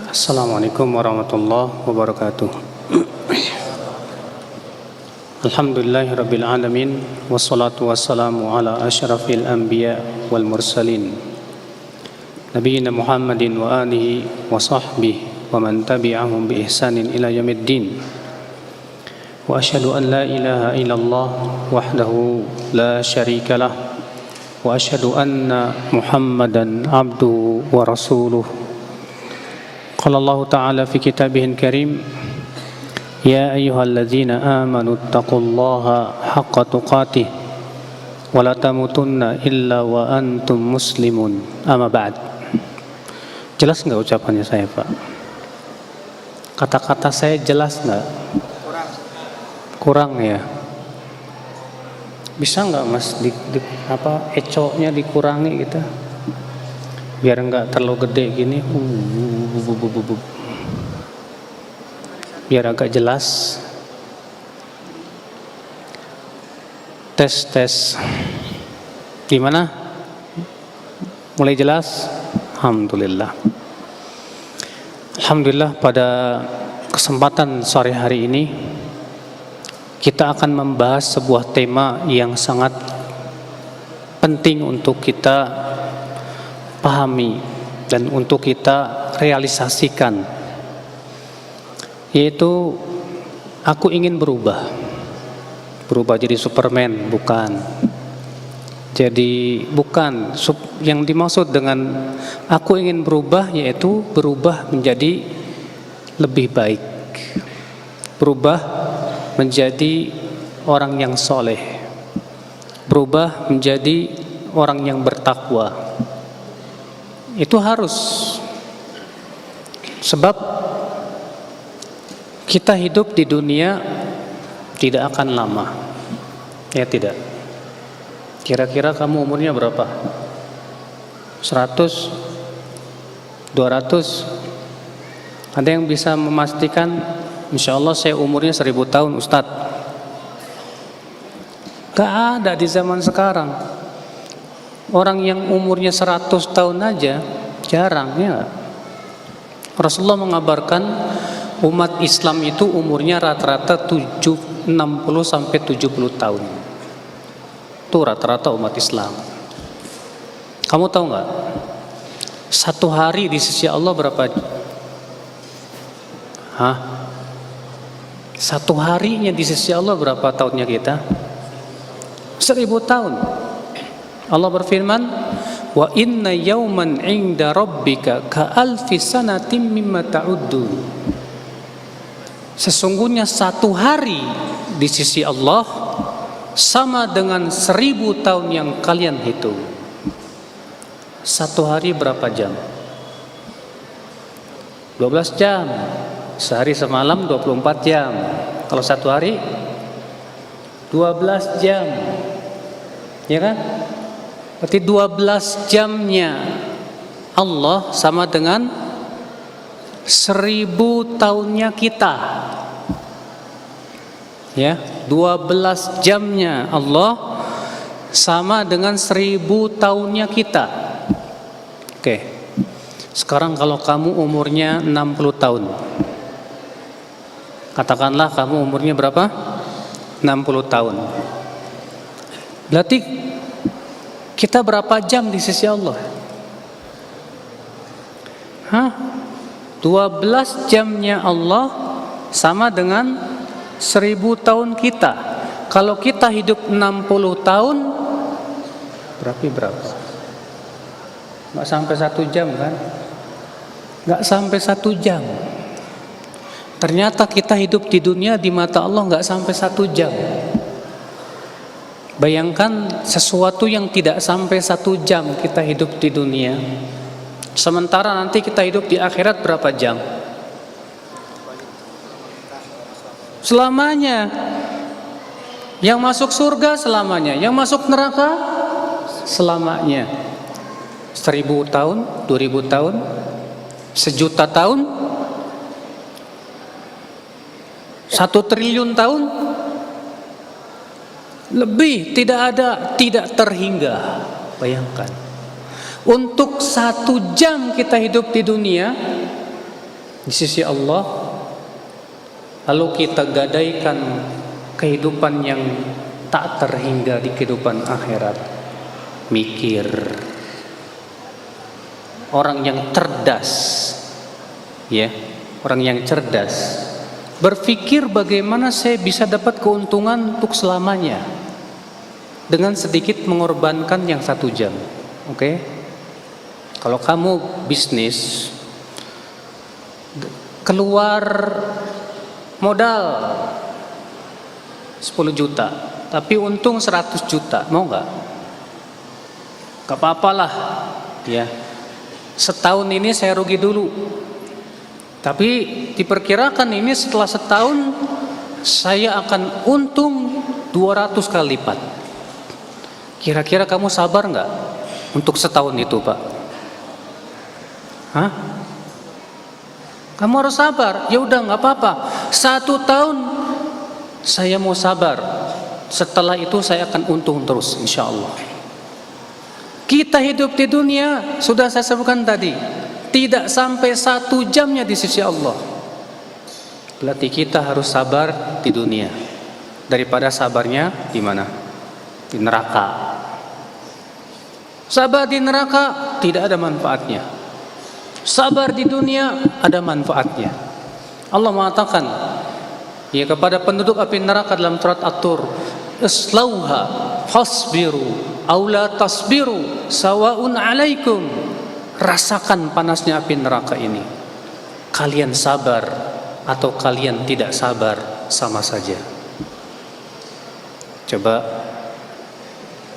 Assalamualaikum warahmatullahi wabarakatuh. Alhamdulillahirabbil alamin wassalatu wassalamu ala asyrafil anbiya wal mursalin nabiyina Muhammadin wa alihi wa sahbihi wa man tabi'ahum bi ihsanin ila yaumiddin. Wa asyhadu an la ilaha illallah wahdahu la syarikalah wa asyhadu anna Muhammadan abduhu wa rasuluh. Qala Allah Ta'ala fi kitabihil karim, ya ayyuhalladzina amanu taqullaha haqqa tuqatih wa la tamutunna illa wa antum muslimun. Amma ba'd. Jelas enggak ucapannya saya, Pak? Kata-kata saya jelas enggak? Kurang ya? Bisa enggak Mas ecoknya dikurangi gitu? Biar enggak terlalu gede gini, biar agak jelas. Tes. Gimana? Mulai jelas? Alhamdulillah. Alhamdulillah, pada kesempatan sore hari ini kita akan membahas sebuah tema yang sangat penting untuk kita pahami dan untuk kita realisasikan, yaitu aku ingin berubah jadi Superman, bukan. Jadi bukan yang dimaksud dengan aku ingin berubah, yaitu berubah menjadi lebih baik, berubah menjadi orang yang soleh, berubah menjadi orang yang bertakwa. Itu harus, sebab kita hidup di dunia tidak akan lama, ya tidak? Kira-kira kamu umurnya berapa? 100? 200? Ada yang bisa memastikan? Insya Allah saya umurnya 1000 tahun, Ustadz. Gak ada di zaman sekarang. Orang yang umurnya 100 tahun aja jarang, ya. Rasulullah mengabarkan umat Islam itu umurnya rata-rata 60 sampai 70 tahun. Itu rata-rata umat Islam. Kamu tahu nggak? Satu hari di sisi Allah berapa? Satu harinya di sisi Allah berapa tahunnya kita? 1000 tahun. Allah berfirman, wa inna yawman 'inda rabbika ka'alfi sanatin mimma ta'uddun. Sesungguhnya satu hari di sisi Allah sama dengan 1000 tahun yang kalian hitung. Satu hari berapa jam? 12 jam. Sehari semalam 24 jam. Kalau satu hari 12 jam. Ya kan? Berarti 12 jamnya Allah sama dengan 1000 tahunnya kita. Ya, 12 jamnya Allah sama dengan 1000 tahunnya kita. Oke. Sekarang kalau kamu umurnya 60 tahun. Katakanlah kamu umurnya berapa? 60 tahun. Berarti kita berapa jam di sisi Allah? 12 jamnya Allah sama dengan 1000 tahun kita. Kalau kita hidup 60 tahun, berapa? Nggak sampai 1 jam kan? Nggak sampai 1 jam. Ternyata kita hidup di dunia di mata Allah nggak sampai 1 jam. Bayangkan sesuatu yang tidak sampai 1 jam kita hidup di dunia. Sementara nanti kita hidup di akhirat berapa jam? Selamanya. Yang masuk surga selamanya, yang masuk neraka selamanya. 1000 tahun, 2000 tahun, 1.000.000 tahun, 1 triliun tahun. Lebih, tidak terhingga. Bayangkan, untuk 1 jam kita hidup di dunia, di sisi Allah, lalu kita gadaikan kehidupan yang tak terhingga di kehidupan akhirat. Mikir. Orang yang cerdas, ya, orang yang cerdas berpikir bagaimana saya bisa dapat keuntungan untuk selamanya dengan sedikit mengorbankan yang 1 jam. Oke? Kalau kamu bisnis, keluar modal 10 juta, tapi untung 100 juta, mau nggak? Gak apa-apalah, ya. Setahun ini saya rugi dulu, tapi diperkirakan ini setelah setahun saya akan untung 200 kali lipat. Kira-kira kamu sabar nggak untuk setahun itu, Pak? Hah? Kamu harus sabar. Ya udah, nggak apa-apa. 1 tahun saya mau sabar. Setelah itu saya akan untung terus, insya Allah. Kita hidup di dunia, sudah saya sebutkan tadi, tidak sampai 1 jamnya di sisi Allah. Berarti kita harus sabar di dunia daripada sabarnya di mana? Di neraka. Sabar di neraka tidak ada manfaatnya. Sabar di dunia ada manfaatnya. Allah mengatakan ya kepada penduduk api neraka dalam surat At-Tur, "Islauha fasbiru aw la tasbiru sawaun 'alaikum." Rasakan panasnya api neraka ini. Kalian sabar atau kalian tidak sabar sama saja. Coba,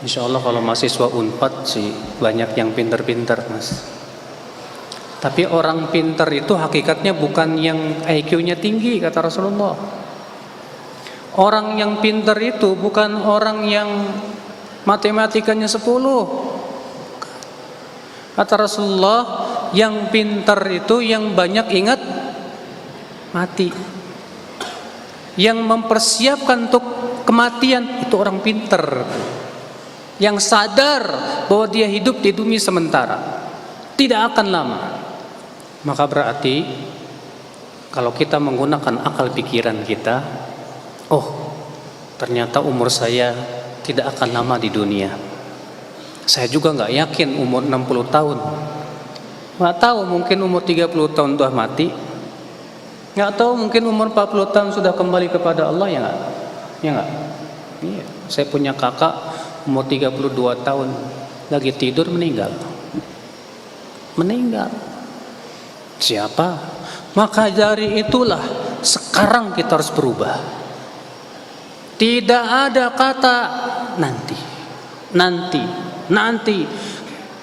insya Allah kalau mahasiswa Unpad sih banyak yang pinter-pinter, Mas. Tapi orang pinter itu hakikatnya bukan yang IQ-nya tinggi, kata Rasulullah. Orang yang pinter itu bukan orang yang matematikanya 10. Kata Rasulullah, yang pintar itu yang banyak ingat mati. Yang mempersiapkan untuk kematian itu orang pintar. Yang sadar bahwa dia hidup di dunia sementara, tidak akan lama. Maka berarti kalau kita menggunakan akal pikiran kita, oh ternyata umur saya tidak akan lama di dunia. Saya juga nggak yakin umur 60 tahun. Nggak tahu, mungkin umur 30 tahun sudah mati. Nggak tahu, mungkin umur 40 tahun sudah kembali kepada Allah, ya nggak? Ya nggak? Iya. Saya punya kakak umur 32 tahun lagi tidur meninggal. Meninggal. Siapa? Maka dari itulah sekarang kita harus berubah. Tidak ada kata nanti.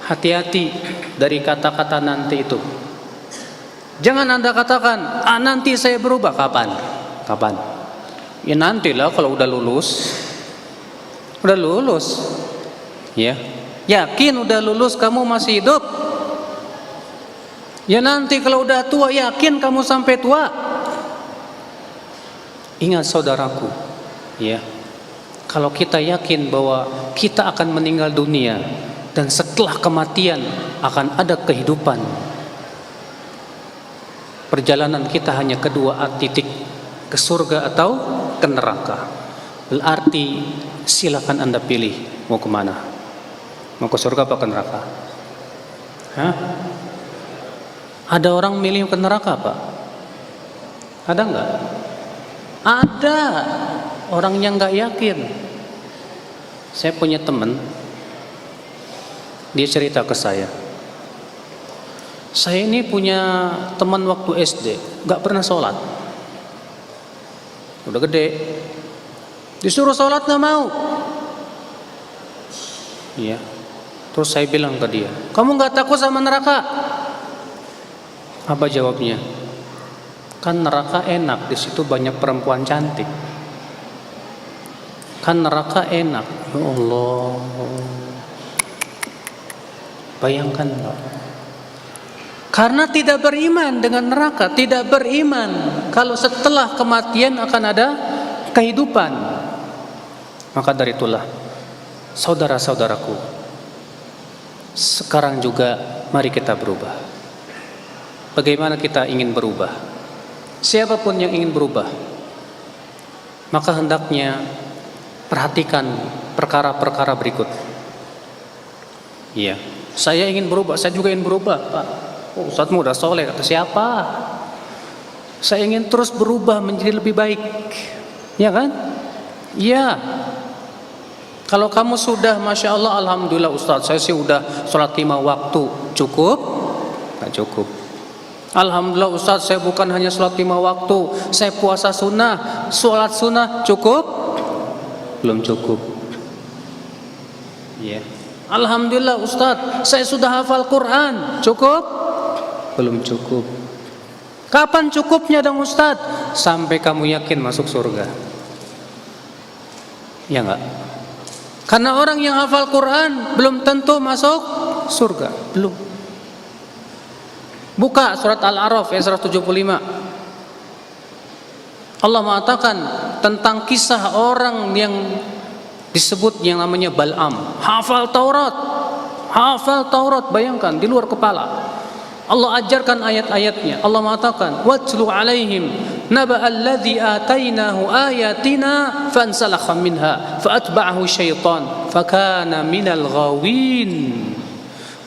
Hati-hati dari kata-kata nanti itu. Jangan Anda katakan, nanti saya berubah. Kapan? Ya nantilah kalau udah lulus. Ya. Yakin udah lulus kamu masih hidup? Ya nanti kalau udah tua, yakin kamu sampai tua? Ingat saudaraku, ya. Kalau kita yakin bahwa kita akan meninggal dunia dan setelah kematian akan ada kehidupan, perjalanan kita hanya kedua titik, ke surga atau ke neraka. Berarti silakan Anda pilih mau kemana, mau ke surga apa ke neraka? Hah? Ada orang milih ke neraka, Pak? Ada nggak? Ada orang yang nggak yakin. Saya punya teman, dia cerita ke saya ini punya teman waktu SD, nggak pernah sholat, udah gede, disuruh sholat nggak mau. Iya. Terus saya bilang ke dia, kamu nggak takut sama neraka? Apa jawabnya? Kan neraka enak, di situ banyak perempuan cantik. Kan neraka enak. Ya Allah. Bayangkan, Pak. Karena tidak beriman dengan neraka, tidak beriman kalau setelah kematian akan ada kehidupan. Maka dari itulah, saudara-saudaraku, sekarang juga mari kita berubah. bagaimana kita ingin berubah. Siapapun yang ingin berubah, maka hendaknya perhatikan perkara-perkara berikut. Iya, saya ingin berubah, saya juga ingin berubah, Pak. Oh, Ustadzmu udah soleh, kata siapa? Saya ingin terus berubah menjadi lebih baik, ya kan? Iya. Kalau kamu sudah, masya Allah, alhamdulillah Ustadz, saya sih udah sholat 5 waktu, cukup? Nggak cukup. Alhamdulillah Ustadz, saya bukan hanya sholat 5 waktu, saya puasa sunnah, sholat sunnah, cukup? Belum cukup. Ya. Alhamdulillah Ustadz, saya sudah hafal Quran, cukup? Belum cukup. Kapan cukupnya dong Ustadz? Sampai kamu yakin masuk surga. Ya enggak? Karena orang yang hafal Quran belum tentu masuk surga, belum. Buka surat Al-A'raf ayat 175. Allah mengatakan tentang kisah orang yang disebut yang namanya Bal'am. Hafal Taurat, bayangkan di luar kepala. Allah ajarkan ayat-ayatnya. Allah mengatakan, "Watlu 'alaihim naba'al ladzi atainahu ayatina fansalakha minha fa'atba'ahu syaitan fakana minal ghawin."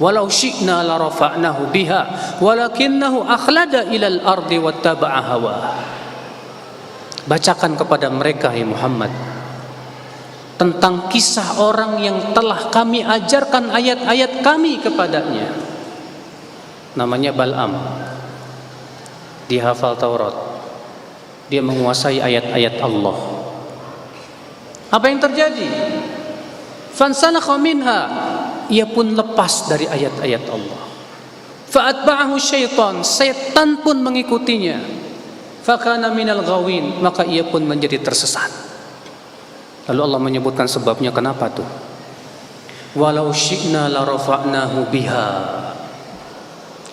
Walau syi'na la rafa'nahu biha walakinnahu akhlada ilal ardi wattaba'a hawa. Bacakan kepada mereka ya Muhammad tentang kisah orang yang telah kami ajarkan ayat-ayat kami kepadanya. Namanya Bal'am. Dia hafal Taurat. Dia menguasai ayat-ayat Allah. Apa yang terjadi? Fansalakha minha, ia pun lepas dari ayat-ayat Allah. Fa'atba'ahu syaitan, setan pun mengikutinya. Fakana minal ghawin, maka ia pun menjadi tersesat. Lalu Allah menyebutkan sebabnya kenapa tuh. Walau syi'na la rafa'nahu biha.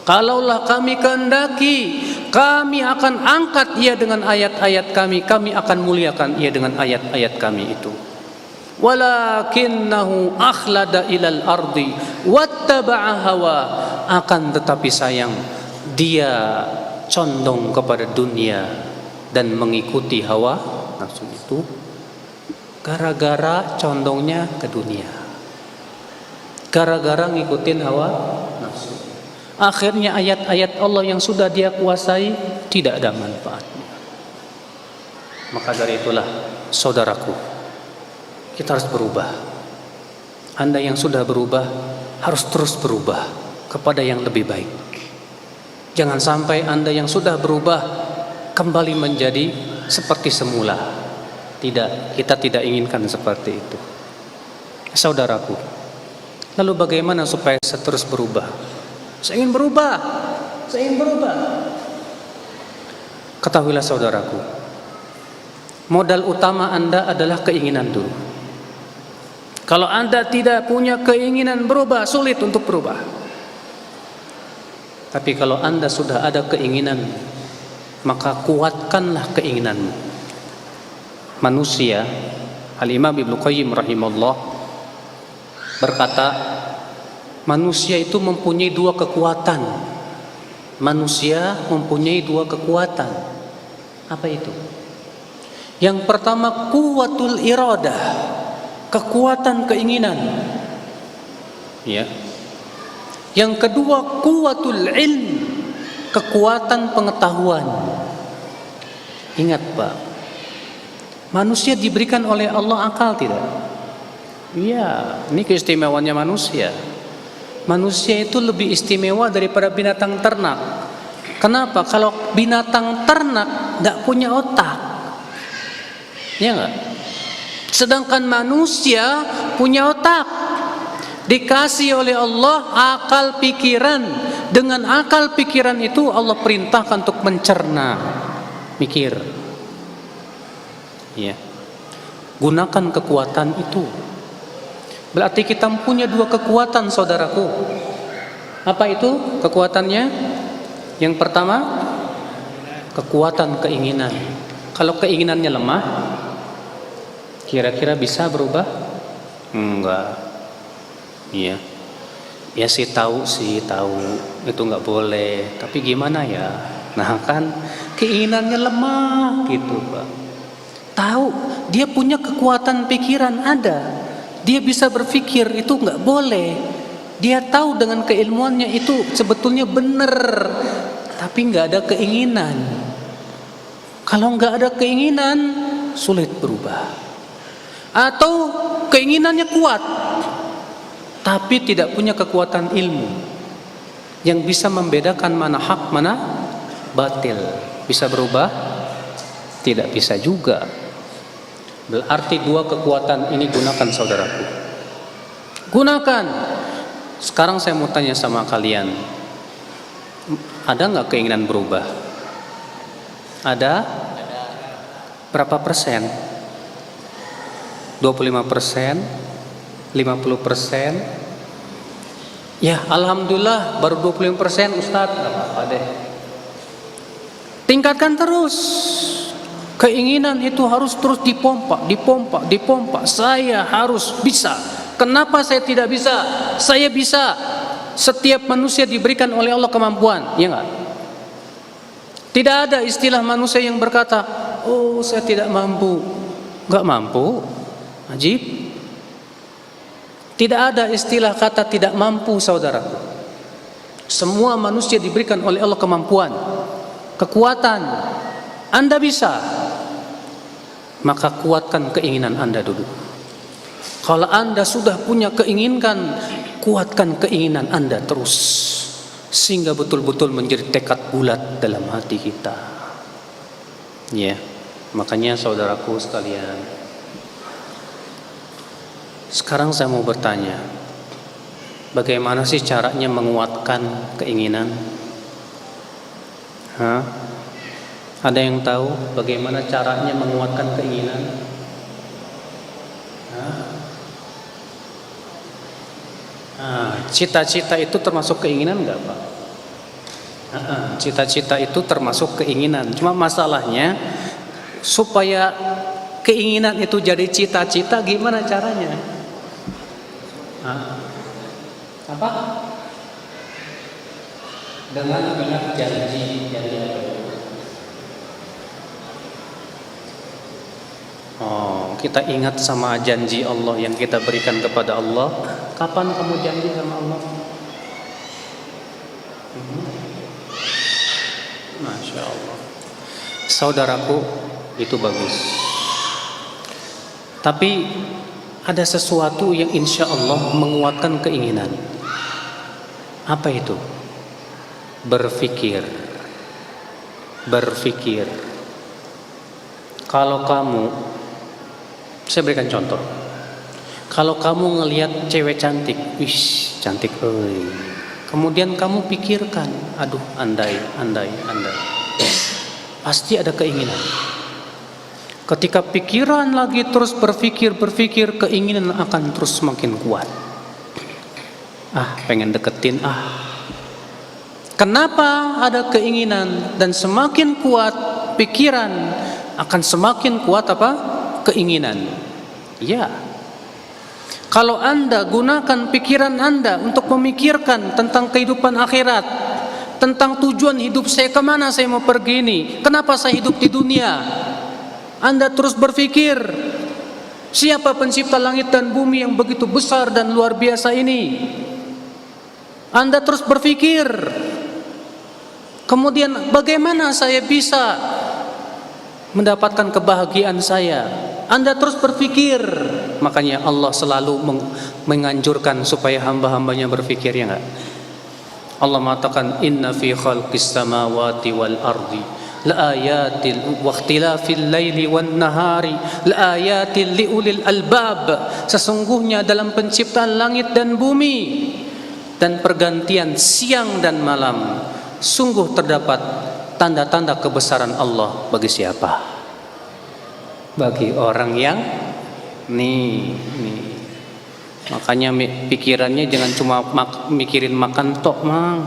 Kalaulah kami kehendaki, kami akan angkat ia dengan ayat-ayat kami, kami akan muliakan ia dengan ayat-ayat kami itu. Walakinnahu akhlada ilal ardi wattaba'a hawa, akan tetapi sayang dia condong kepada dunia dan mengikuti hawa nafsu itu. Gara-gara condongnya ke dunia, gara-gara ngikutin hawa nafsu, akhirnya ayat-ayat Allah yang sudah dia kuasai tidak ada manfaatnya. Maka dari itulah saudaraku, kita harus berubah. Anda yang sudah berubah harus terus berubah kepada yang lebih baik. Jangan sampai Anda yang sudah berubah kembali menjadi seperti semula. Tidak, kita tidak inginkan seperti itu. Saudaraku, lalu bagaimana supaya saya terus berubah? Saya ingin berubah. Ketahuilah saudaraku, modal utama Anda adalah keinginan dulu. Kalau Anda tidak punya keinginan berubah, sulit untuk berubah. Tapi kalau Anda sudah ada keinginan, maka kuatkanlah keinginanmu. Manusia, Al-Imam Ibnu Qayyim rahimahullah berkata, manusia itu mempunyai dua kekuatan. Manusia mempunyai dua kekuatan. Apa itu? Yang pertama kuwatul iradah, kekuatan keinginan. Ya. Yang kedua kuwatul ilm, kekuatan pengetahuan. Ingat Pak, manusia diberikan oleh Allah akal tidak? Iya, ini keistimewaannya manusia. Manusia itu lebih istimewa daripada binatang ternak. Kenapa? Kalau binatang ternak tidak punya otak, ya enggak? Sedangkan manusia punya otak, dikasih oleh Allah akal pikiran. Dengan akal pikiran itu Allah perintahkan untuk mencerna, mikir. Ya. Gunakan kekuatan itu. Berarti kita punya dua kekuatan saudaraku. Apa itu kekuatannya? Yang pertama, kekuatan keinginan. Kalau keinginannya lemah, kira-kira bisa berubah? Enggak. Iya. Ya sih tahu itu nggak boleh, tapi gimana ya? Nah kan keinginannya lemah gitu Pak. Tahu dia punya kekuatan pikiran ada, dia bisa berpikir itu nggak boleh. Dia tahu dengan keilmuannya itu sebetulnya benar, tapi nggak ada keinginan. Kalau nggak ada keinginan sulit berubah. Atau keinginannya kuat, tapi tidak punya kekuatan ilmu yang bisa membedakan mana hak mana batil. Bisa berubah? Tidak bisa juga. Berarti dua kekuatan ini gunakan saudaraku. Gunakan. Sekarang saya mau tanya sama kalian, ada nggak keinginan berubah? Ada? Berapa persen? 25%? 50%? Ya alhamdulillah baru 25% Ustadz, gak apa-apa deh. Tingkatkan terus. Keinginan itu harus terus dipompa. Saya harus bisa. Kenapa saya tidak bisa? Saya bisa. Setiap manusia diberikan oleh Allah kemampuan, ya enggak? Tidak ada istilah manusia yang berkata, oh saya tidak mampu. Enggak mampu? Ajib. Tidak ada istilah kata tidak mampu saudaraku. Semua manusia diberikan oleh Allah kemampuan, kekuatan. Anda bisa, maka kuatkan keinginan Anda dulu. Kalau Anda sudah punya keinginan, kuatkan keinginan Anda terus, sehingga betul-betul menjadi tekad bulat dalam hati kita. Ya, makanya saudaraku sekalian, sekarang saya mau bertanya, bagaimana sih caranya menguatkan keinginan? Ada yang tahu bagaimana caranya menguatkan keinginan? Cita-cita itu termasuk keinginan enggak Pak? Cita-cita itu termasuk keinginan. Cuma masalahnya supaya keinginan itu jadi cita-cita gimana caranya? Apa? Dengan ingat janji apa? Kita ingat sama janji Allah yang kita berikan kepada Allah. Kapan kamu janji sama Allah? Masya Allah. Saudaraku, itu bagus. Tapi ada sesuatu yang insya Allah menguatkan keinginan. Apa itu? Berpikir. Kalau kamu, saya berikan contoh. Kalau kamu ngelihat cewek cantik, cantik, kemudian kamu pikirkan, aduh, andai, pasti ada keinginan. Ketika pikiran lagi terus berpikir, keinginan akan terus semakin kuat. Pengen deketin, Kenapa ada keinginan dan semakin kuat pikiran akan semakin kuat apa? Keinginan. Ya. Kalau Anda gunakan pikiran Anda untuk memikirkan tentang kehidupan akhirat, tentang tujuan hidup saya, kemana saya mau pergi ini, kenapa saya hidup di dunia, Anda terus berpikir, siapa pencipta langit dan bumi yang begitu besar dan luar biasa ini? Anda terus berpikir, kemudian bagaimana saya bisa mendapatkan kebahagiaan saya? Anda terus berpikir. Makanya Allah selalu menganjurkan supaya hamba-hambanya berpikir, ya enggak? Allah mengatakan inna fi khalqis samawati wal ardi laayatil wa ikhtilafil laili wan nahari laayatil liulil albab. Sesungguhnya dalam penciptaan langit dan bumi dan pergantian siang dan malam sungguh terdapat tanda-tanda kebesaran Allah bagi siapa? Bagi orang yang nih. Makanya pikirannya jangan cuma mikirin makan tok, Mang.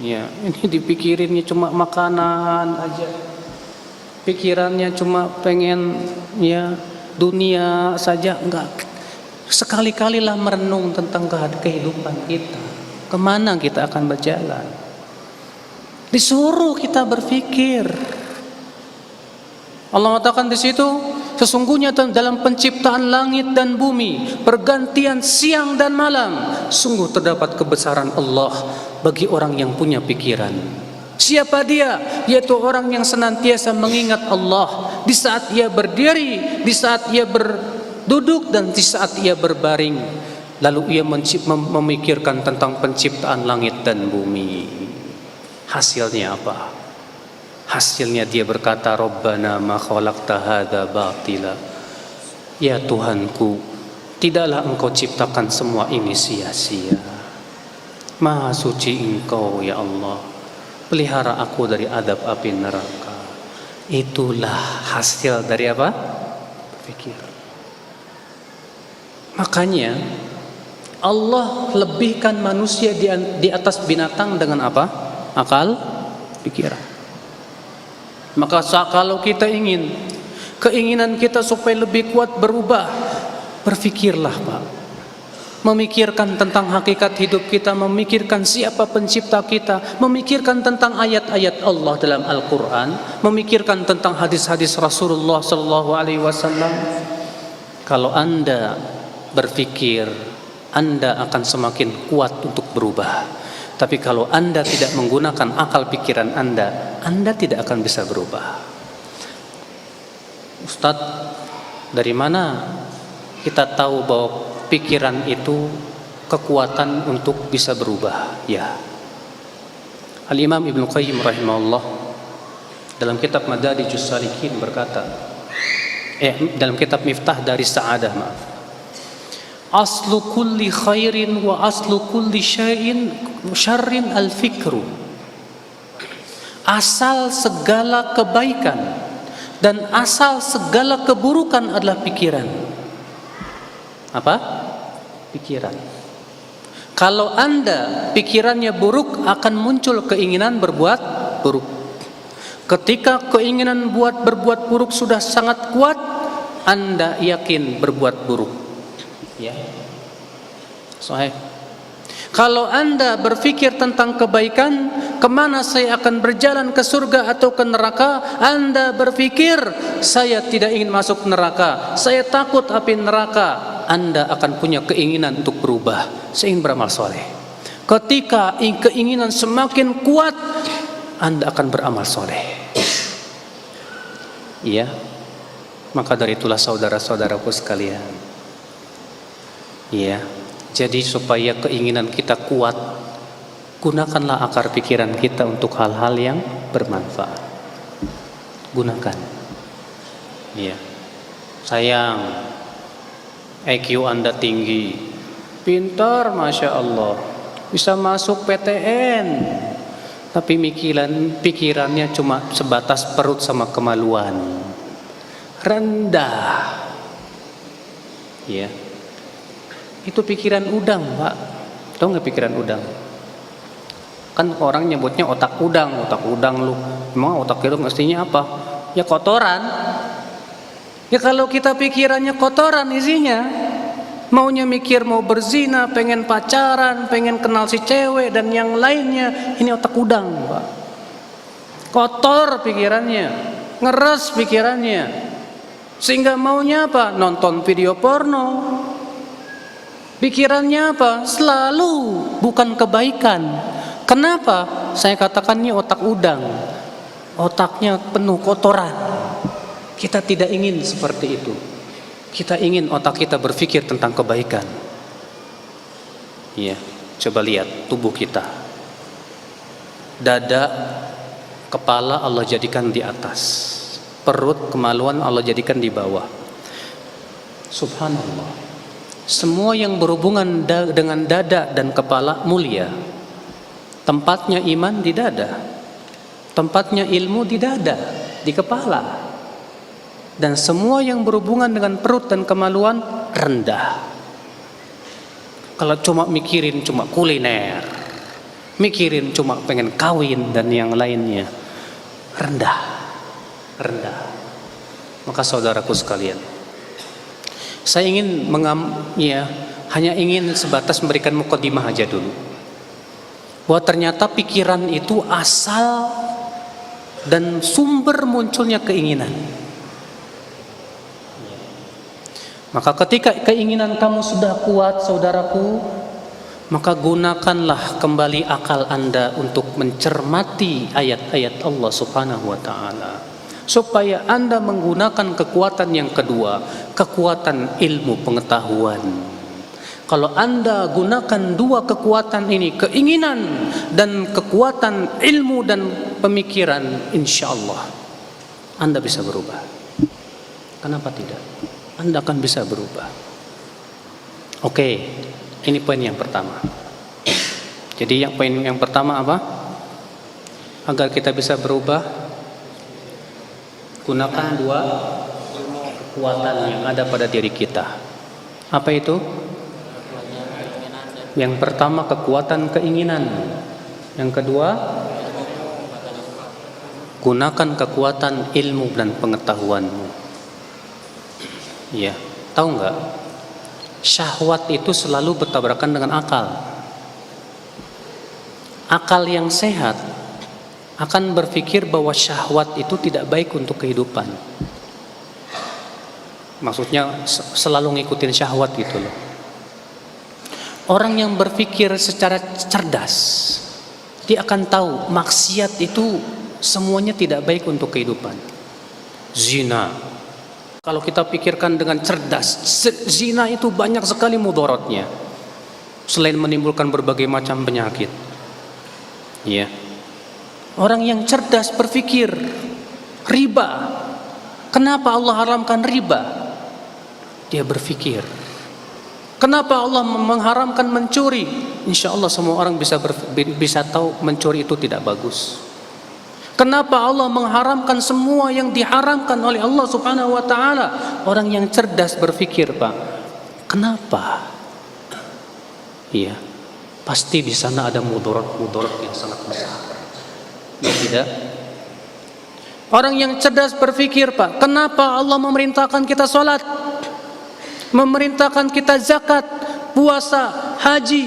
Ya, ini dipikirinnya cuma makanan aja. Pikirannya cuma pengen ya dunia saja, enggak. Sekali-kalilah merenung tentang kehidupan kita. Kemana kita akan berjalan? Disuruh kita berpikir. Allah mengatakan di situ, sesungguhnya dalam penciptaan langit dan bumi, pergantian siang dan malam, sungguh terdapat kebesaran Allah bagi orang yang punya pikiran. Siapa dia? Yaitu orang yang senantiasa mengingat Allah di saat ia berdiri, di saat ia berduduk, dan di saat ia berbaring. Lalu ia memikirkan tentang penciptaan langit dan bumi. Hasilnya apa? Hasilnya dia berkata, Rabbana ma khalaqta hadza batila. Ya Tuhanku, tidaklah Engkau ciptakan semua ini sia-sia. Maha suci Engkau ya Allah. Pelihara aku dari adab api neraka. Itulah hasil dari apa? Berpikir. Makanya Allah lebihkan manusia di atas binatang dengan apa? Akal, pikiran. Maka kalau kita ingin keinginan kita supaya lebih kuat berubah, berpikirlah Pak. Memikirkan tentang hakikat hidup kita, memikirkan siapa pencipta kita, memikirkan tentang ayat-ayat Allah dalam Al-Quran, memikirkan tentang hadis-hadis Rasulullah SAW. Kalau Anda berpikir, Anda akan semakin kuat untuk berubah. Tapi kalau Anda tidak menggunakan akal pikiran Anda tidak akan bisa berubah. Ustadz, dari mana kita tahu bahwa pikiran itu kekuatan untuk bisa berubah? Ya, Al-Imam Ibnu Qayyim rahimahullah dalam kitab Madarijus Salikin berkata, dalam kitab Miftah dari Sa'adah, aslu kulli khairin wa aslu kulli syarrin al-fikru. Asal segala kebaikan dan asal segala keburukan adalah pikiran. Apa? Pikiran. Kalau Anda pikirannya buruk, akan muncul keinginan berbuat buruk. Ketika keinginan berbuat buruk sudah sangat kuat, Anda yakin berbuat buruk. Ya. Sahih. Kalau Anda berpikir tentang kebaikan, kemana saya akan berjalan, ke surga atau ke neraka? Anda berpikir, saya tidak ingin masuk neraka, saya takut api neraka. Anda akan punya keinginan untuk berubah, saya ingin beramal soleh. Ketika keinginan semakin kuat, Anda akan beramal soleh. Iya. Maka dari itulah saudara-saudaraku sekalian, ya, jadi supaya keinginan kita kuat, gunakanlah akar pikiran kita untuk hal-hal yang bermanfaat. Gunakan. Ya. Sayang, IQ Anda tinggi, pintar, Masya Allah, bisa masuk PTN, tapi pikirannya cuma sebatas perut sama kemaluan. Rendah. Ya. Itu pikiran udang, Pak. Tahu nggak pikiran udang? Kan orang nyebutnya otak udang lu. Memang otak itu mestinya apa? Ya kotoran. Ya kalau kita pikirannya kotoran isinya, maunya mikir mau berzina, pengen pacaran, pengen kenal si cewek dan yang lainnya, ini otak udang, Pak. Kotor pikirannya, ngeres pikirannya. Sehingga maunya apa? Nonton video porno. Pikirannya apa? Selalu bukan kebaikan. Kenapa? Saya katakan ini otak udang. Otaknya penuh kotoran. Kita tidak ingin seperti itu. Kita ingin otak kita berpikir tentang kebaikan. Iya, coba lihat tubuh kita. Dada, kepala Allah jadikan di atas. Perut, kemaluan Allah jadikan di bawah. Subhanallah. Semua yang berhubungan dengan dada dan kepala mulia. Tempatnya iman di dada, tempatnya ilmu di dada, di kepala. Dan semua yang berhubungan dengan perut dan kemaluan rendah. Kalau cuma mikirin cuma kuliner, mikirin cuma pengen kawin dan yang lainnya, rendah. Maka saudaraku sekalian, Saya ingin hanya ingin sebatas memberikan mukadimah aja dulu. Bahwa ternyata pikiran itu asal dan sumber munculnya keinginan. Maka ketika keinginan kamu sudah kuat, saudaraku, maka gunakanlah kembali akal Anda untuk mencermati ayat-ayat Allah Subhanahu wa taala, supaya Anda menggunakan kekuatan yang kedua, kekuatan ilmu pengetahuan. Kalau Anda gunakan dua kekuatan ini, keinginan dan kekuatan ilmu dan pemikiran, insya Allah Anda bisa berubah. Kenapa tidak? Anda akan bisa berubah. Oke, ini poin yang pertama. Jadi poin yang pertama apa? Agar kita bisa berubah, gunakan dua kekuatan yang ada pada diri kita. Apa itu? Yang pertama kekuatan keinginan. Yang kedua, gunakan kekuatan ilmu dan pengetahuanmu. Iya, tahu nggak? Syahwat itu selalu bertabrakan dengan akal. Akal yang sehat akan berpikir bahwa syahwat itu tidak baik untuk kehidupan. Maksudnya selalu ngikutin syahwat gitu loh. Orang yang berpikir secara cerdas, dia akan tahu maksiat itu semuanya tidak baik untuk kehidupan. Zina, kalau kita pikirkan dengan cerdas, zina itu banyak sekali mudaratnya, selain menimbulkan berbagai macam penyakit. Ya. Orang yang cerdas berpikir riba. Kenapa Allah haramkan riba? Dia berpikir. Kenapa Allah mengharamkan mencuri? Insya Allah semua orang bisa tahu mencuri itu tidak bagus. Kenapa Allah mengharamkan semua yang diharamkan oleh Allah Subhanahu wa taala? Orang yang cerdas berpikir, Pak. Kenapa? Iya. Pasti di sana ada mudarat yang sangat besar. Ya tidak? Orang yang cerdas berpikir, Pak, kenapa Allah memerintahkan kita salat? Memerintahkan kita zakat, puasa, haji,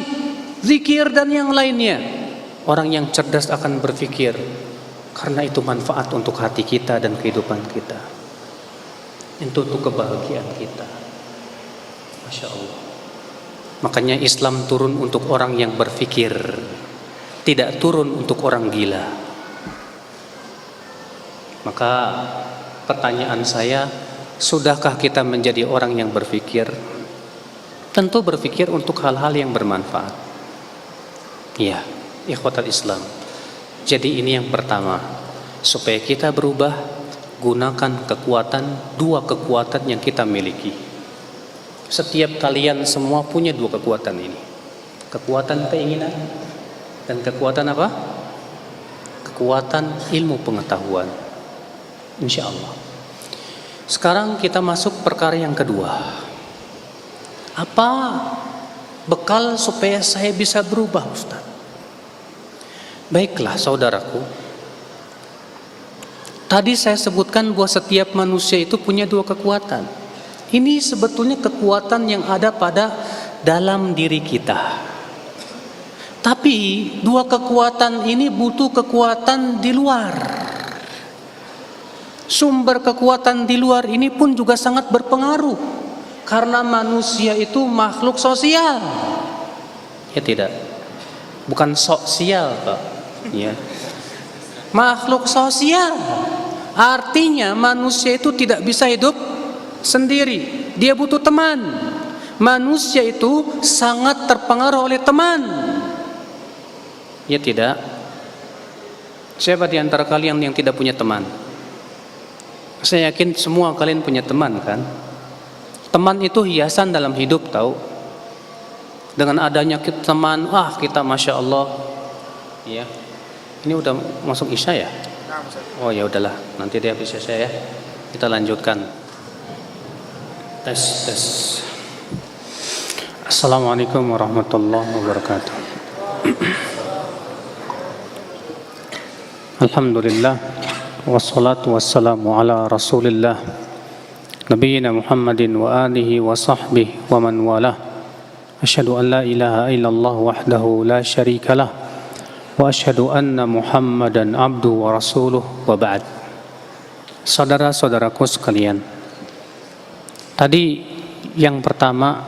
zikir dan yang lainnya. Orang yang cerdas akan berpikir, karena itu manfaat untuk hati kita dan kehidupan kita, itu untuk kebahagiaan kita. Masya Allah. Makanya Islam turun untuk orang yang berpikir, tidak turun untuk orang gila. Maka pertanyaan saya, sudahkah kita menjadi orang yang berpikir? Tentu berpikir untuk hal-hal yang bermanfaat. Ya, ikhwatal Islam. Jadi ini yang pertama, supaya kita berubah, gunakan dua kekuatan yang kita miliki. Setiap kalian semua punya dua kekuatan ini. Kekuatan keinginan dan kekuatan apa? Kekuatan ilmu pengetahuan. Insya Allah. Sekarang kita masuk perkara yang kedua. Apa bekal supaya saya bisa berubah, Ustaz? Baiklah saudaraku, tadi saya sebutkan bahwa setiap manusia itu punya dua kekuatan. Ini sebetulnya kekuatan yang ada pada dalam diri kita. Tapi dua kekuatan ini butuh kekuatan di luar. Sumber kekuatan di luar ini pun juga sangat berpengaruh, karena manusia itu makhluk sosial. Ya tidak? Bukan sosial, Pak. Ya. Makhluk sosial. Artinya manusia itu tidak bisa hidup sendiri. Dia butuh teman. Manusia itu sangat terpengaruh oleh teman. Ya tidak? Siapa di antara kalian yang tidak punya teman? Saya yakin semua kalian punya teman kan? Teman itu hiasan dalam hidup, tahu? Dengan adanya teman, kita Masya Allah. Ya. Ini udah masuk Isya ya? Oh ya udahlah, nanti dia habis Isya ya. Kita lanjutkan. Tes. Assalamualaikum warahmatullahi wabarakatuh. Alhamdulillah, wassalatu wassalamu ala Rasulillah نبينا محمد وآله وصحبه ومن والاه أشهد أن لا إله إلا الله وحده لا شريك له وأشهد أن محمدا عبده ورسوله وبعد. Saudara-saudaraku sekalian, tadi yang pertama,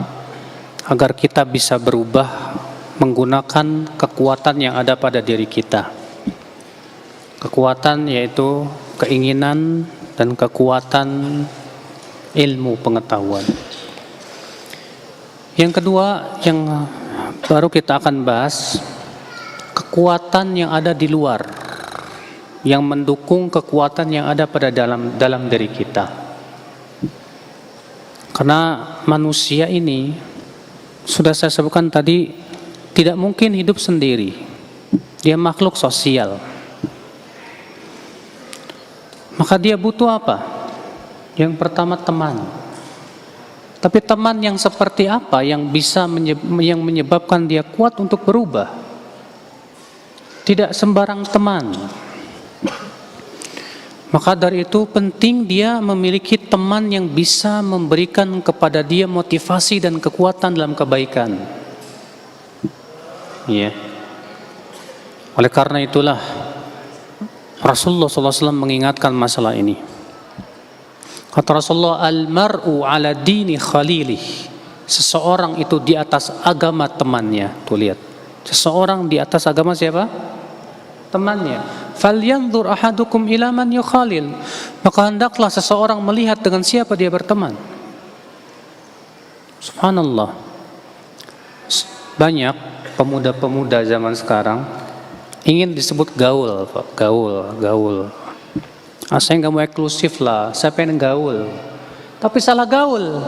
agar kita bisa berubah menggunakan kekuatan yang ada pada diri kita. Kekuatan yaitu keinginan dan kekuatan ilmu pengetahuan. Yang kedua yang baru kita akan bahas, kekuatan yang ada di luar, yang mendukung kekuatan yang ada pada dalam diri kita. Karena manusia ini, sudah saya sebutkan tadi, tidak mungkin hidup sendiri. Dia makhluk sosial. Maka dia butuh apa? Yang pertama teman. Tapi teman yang seperti apa yang bisa yang menyebabkan dia kuat untuk berubah? Tidak sembarang teman. Maka dari itu penting dia memiliki teman yang bisa memberikan kepada dia motivasi dan kekuatan dalam kebaikan. Ya. Oleh karena itulah Rasulullah SAW mengingatkan masalah ini. Kata Rasulullah, al-mar'u ala dini khalilih. Seseorang itu di atas agama temannya. Tuh lihat. Seseorang di atas agama siapa? Temannya. Falyanzur ahadukum ila man yukhalil. Maka hendaklah seseorang melihat dengan siapa dia berteman. Subhanallah. Banyak pemuda-pemuda zaman sekarang ingin disebut gaul, Pak. Gaul. Saya nggak mau eksklusif lah, saya pengen gaul. Tapi salah gaul.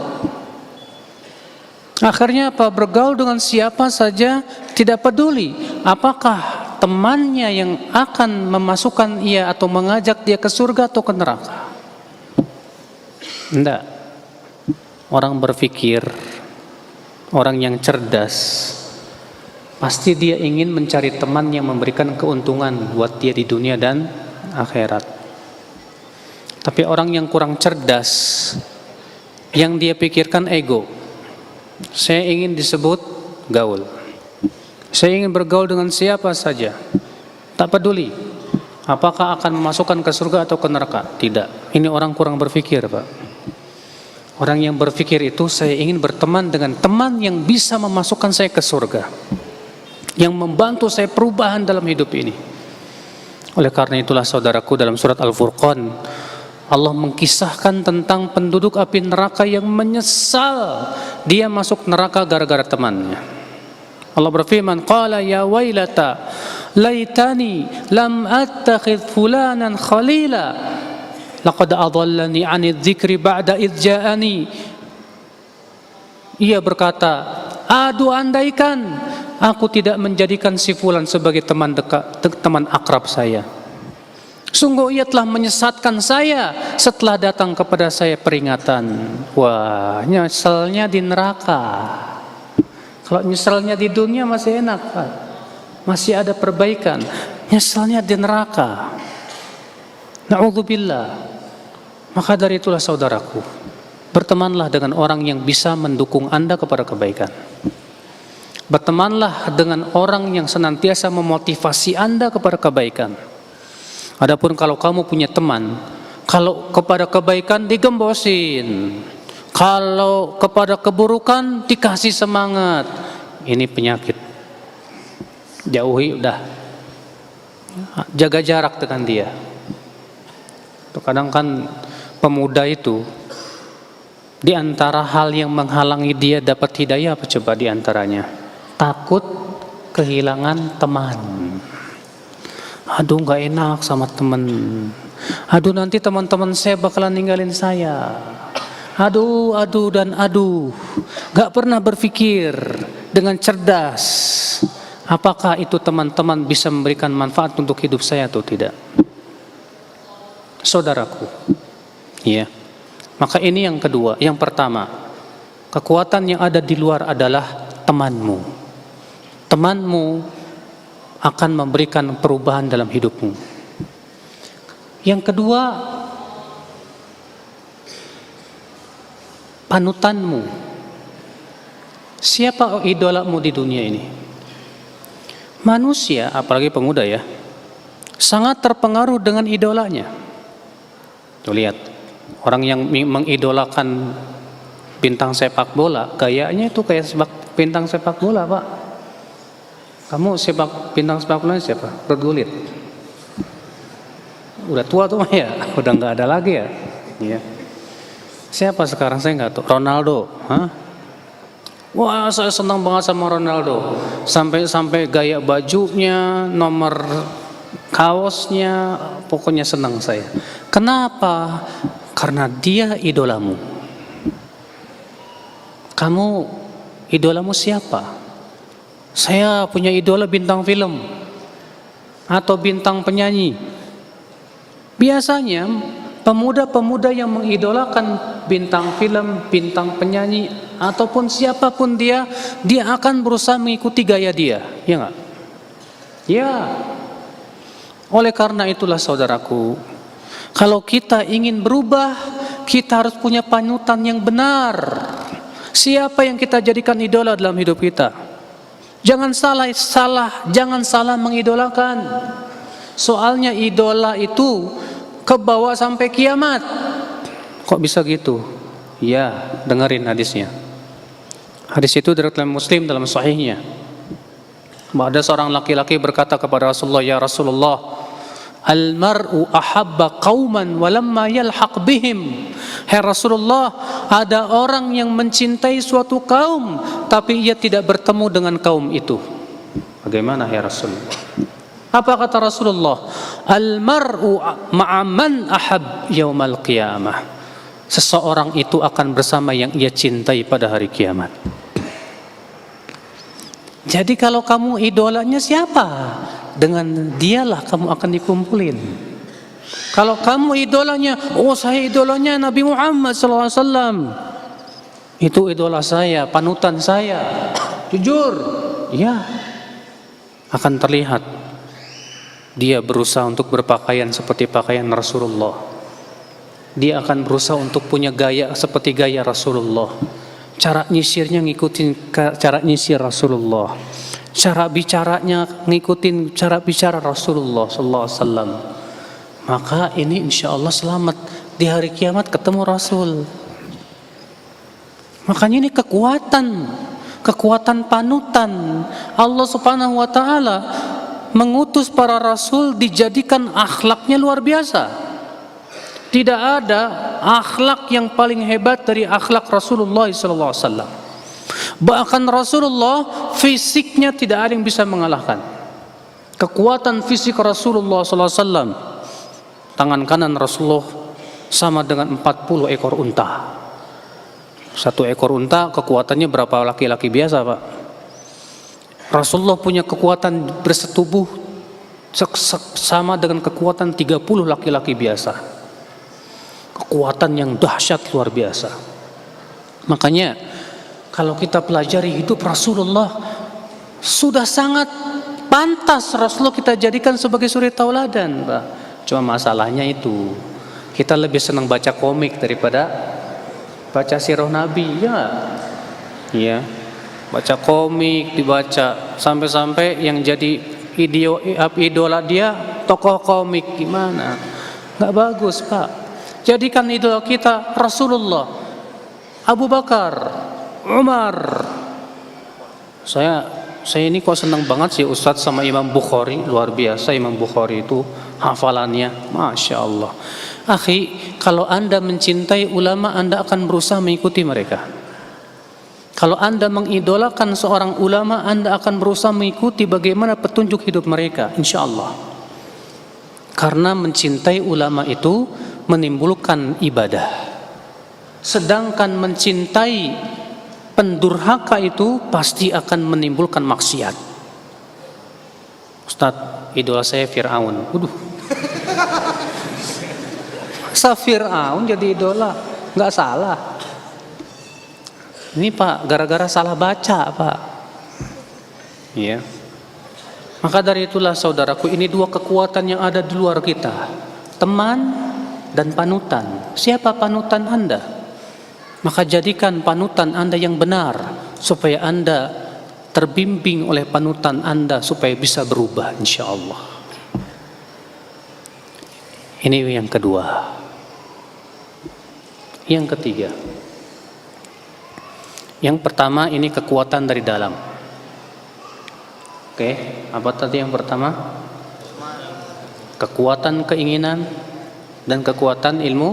Akhirnya apa? Bergaul dengan siapa saja, tidak peduli apakah temannya yang akan memasukkan ia atau mengajak dia ke surga atau ke neraka. Tidak. Orang berpikir, orang yang cerdas, pasti dia ingin mencari teman yang memberikan keuntungan buat dia di dunia dan akhirat. Tapi orang yang kurang cerdas, yang dia pikirkan ego. Saya ingin disebut gaul. Saya ingin bergaul dengan siapa saja. Tak peduli apakah akan memasukkan ke surga atau ke neraka. Tidak. Ini orang kurang berpikir, Pak. Orang yang berpikir itu, saya ingin berteman dengan teman yang bisa memasukkan saya ke surga, yang membantu saya perubahan dalam hidup ini. Oleh karena itulah saudaraku, dalam surat Al-Furqan Allah mengkisahkan tentang penduduk api neraka yang menyesal dia masuk neraka gara-gara temannya. Allah berfirman, qala ya wailata laitani lam attakhidh fulanan khalila laqad adallani 'anidz dzikri ba'da idz ja'ani. Ia berkata, aduh andaikan aku tidak menjadikan si fulan sebagai teman dekat, teman akrab saya. Sungguh ia telah menyesatkan saya setelah datang kepada saya peringatan. Wah, nyeselnya di neraka. Kalau nyeselnya di dunia masih enak, Pak. Masih ada perbaikan. Nyeselnya di neraka. Na'udzubillah. Maka dari itulah saudaraku, bertemanlah dengan orang yang bisa mendukung Anda kepada kebaikan. Bertemanlah dengan orang yang senantiasa memotivasi Anda kepada kebaikan. Adapun kalau kamu punya teman, kalau kepada kebaikan digembosin, kalau kepada keburukan dikasih semangat, ini penyakit. Jauhi udah. Jaga jarak dengan dia. Kadang kan pemuda itu, di antara hal yang menghalangi dia dapat hidayah apa coba di antaranya? Takut kehilangan teman. Aduh gak enak sama temen. Aduh nanti teman-teman saya bakalan ninggalin saya. Aduh gak pernah berpikir dengan cerdas apakah itu teman-teman bisa memberikan manfaat untuk hidup saya atau tidak. Saudaraku, ya. Maka ini yang kedua. Yang pertama, kekuatan yang ada di luar adalah temanmu. Temanmu akan memberikan perubahan dalam hidupmu. Yang kedua, panutanmu. Siapa idolamu di dunia ini? Manusia, apalagi pemuda ya, sangat terpengaruh dengan idolanya. Tuh lihat, orang yang mengidolakan bintang sepak bola, gayanya itu kayak bintang sepak bola, Pak. Kamu bintang sepak bola siapa? Ruud Gullit. Udah tua tuh ya, udah nggak ada lagi ya. Iya. Siapa sekarang saya nggak tahu. Ronaldo, hah? Wah, saya senang banget sama Ronaldo. Sampai gaya bajunya, nomor kaosnya, pokoknya senang saya. Kenapa? Karena dia idolamu. Kamu idolamu siapa? Saya punya idola bintang film atau bintang penyanyi. Biasanya pemuda-pemuda yang mengidolakan bintang film, bintang penyanyi, ataupun siapapun dia akan berusaha mengikuti gaya dia, ya enggak? Ya. Oleh karena itulah saudaraku, kalau kita ingin berubah, kita harus punya panutan yang benar. Siapa yang kita jadikan idola dalam hidup kita? Jangan salah mengidolakan. Soalnya idola itu kebawa sampai kiamat. Kok bisa gitu? Ya, dengerin hadisnya. Hadis itu diriwayatkan Muslim dalam sahihnya. Ada seorang laki-laki berkata kepada Rasulullah, "Ya Rasulullah, al-mar'u ahabba qauman walamma yalhaq bihim." Hai Rasulullah, ada orang yang mencintai suatu kaum tapi ia tidak bertemu dengan kaum itu. Bagaimana ya Rasulullah? Apa kata Rasulullah? Al-mar'u ma'aman ahab yaumal qiyamah. Seseorang itu akan bersama yang ia cintai pada hari kiamat. Jadi kalau kamu idolanya siapa? Dengan dialah kamu akan dikumpulin. Kalau kamu idolanya, oh saya idolanya Nabi Muhammad SAW. Itu idola saya, panutan saya. Jujur, ya akan terlihat dia berusaha untuk berpakaian seperti pakaian Rasulullah. Dia akan berusaha untuk punya gaya seperti gaya Rasulullah. Cara nyisirnya ngikutin cara nyisir Rasulullah. Cara bicaranya ngikutin cara bicara Rasulullah sallallahu alaihi wasallam. Maka ini insya Allah selamat di hari kiamat ketemu Rasul. Makanya ini kekuatan panutan. Allah Subhanahu wa taala mengutus para rasul dijadikan akhlaknya luar biasa. Tidak ada akhlak yang paling hebat dari akhlak Rasulullah SAW. Bahkan Rasulullah fisiknya tidak ada yang bisa mengalahkan. Kekuatan fisik Rasulullah SAW. Tangan kanan Rasulullah sama dengan 40 ekor unta. Satu ekor unta kekuatannya berapa laki-laki biasa, Pak? Rasulullah punya kekuatan bersetubuh sama dengan kekuatan 30 laki-laki biasa. Kekuatan yang dahsyat luar biasa. Makanya kalau kita pelajari hidup Rasulullah, sudah sangat pantas Rasulullah kita jadikan sebagai suri tauladan, Pak. Cuma masalahnya itu, kita lebih senang baca komik daripada baca sirah Nabi, ya. Iya. Baca komik, dibaca sampai-sampai yang jadi idola dia tokoh komik, gimana? Nggak bagus, Pak. Jadikan idola kita Rasulullah, Abu Bakar, Umar. Saya ini kok senang banget sih Ustadz sama Imam Bukhari, luar biasa Imam Bukhari itu hafalannya, Masya Allah. Akhi, kalau Anda mencintai ulama, Anda akan berusaha mengikuti mereka. Kalau Anda mengidolakan seorang ulama, Anda akan berusaha mengikuti bagaimana petunjuk hidup mereka, insya Allah. Karena mencintai ulama itu menimbulkan ibadah. Sedangkan mencintai pendurhaka itu pasti akan menimbulkan maksiat. Ustadz, idola saya Fir'aun. Waduh. Masa Fir'aun jadi idola? Nggak salah. Ini Pak, gara-gara salah baca Pak. Iya. Maka dari itulah saudaraku, ini dua kekuatan yang ada di luar kita. Teman dan panutan. Siapa panutan Anda? Maka jadikan panutan Anda yang benar, supaya Anda terbimbing oleh panutan Anda supaya bisa berubah insyaallah. Ini yang kedua. Yang ketiga, yang pertama ini kekuatan dari dalam. Oke, apa tadi yang pertama? Kekuatan keinginan dan kekuatan ilmu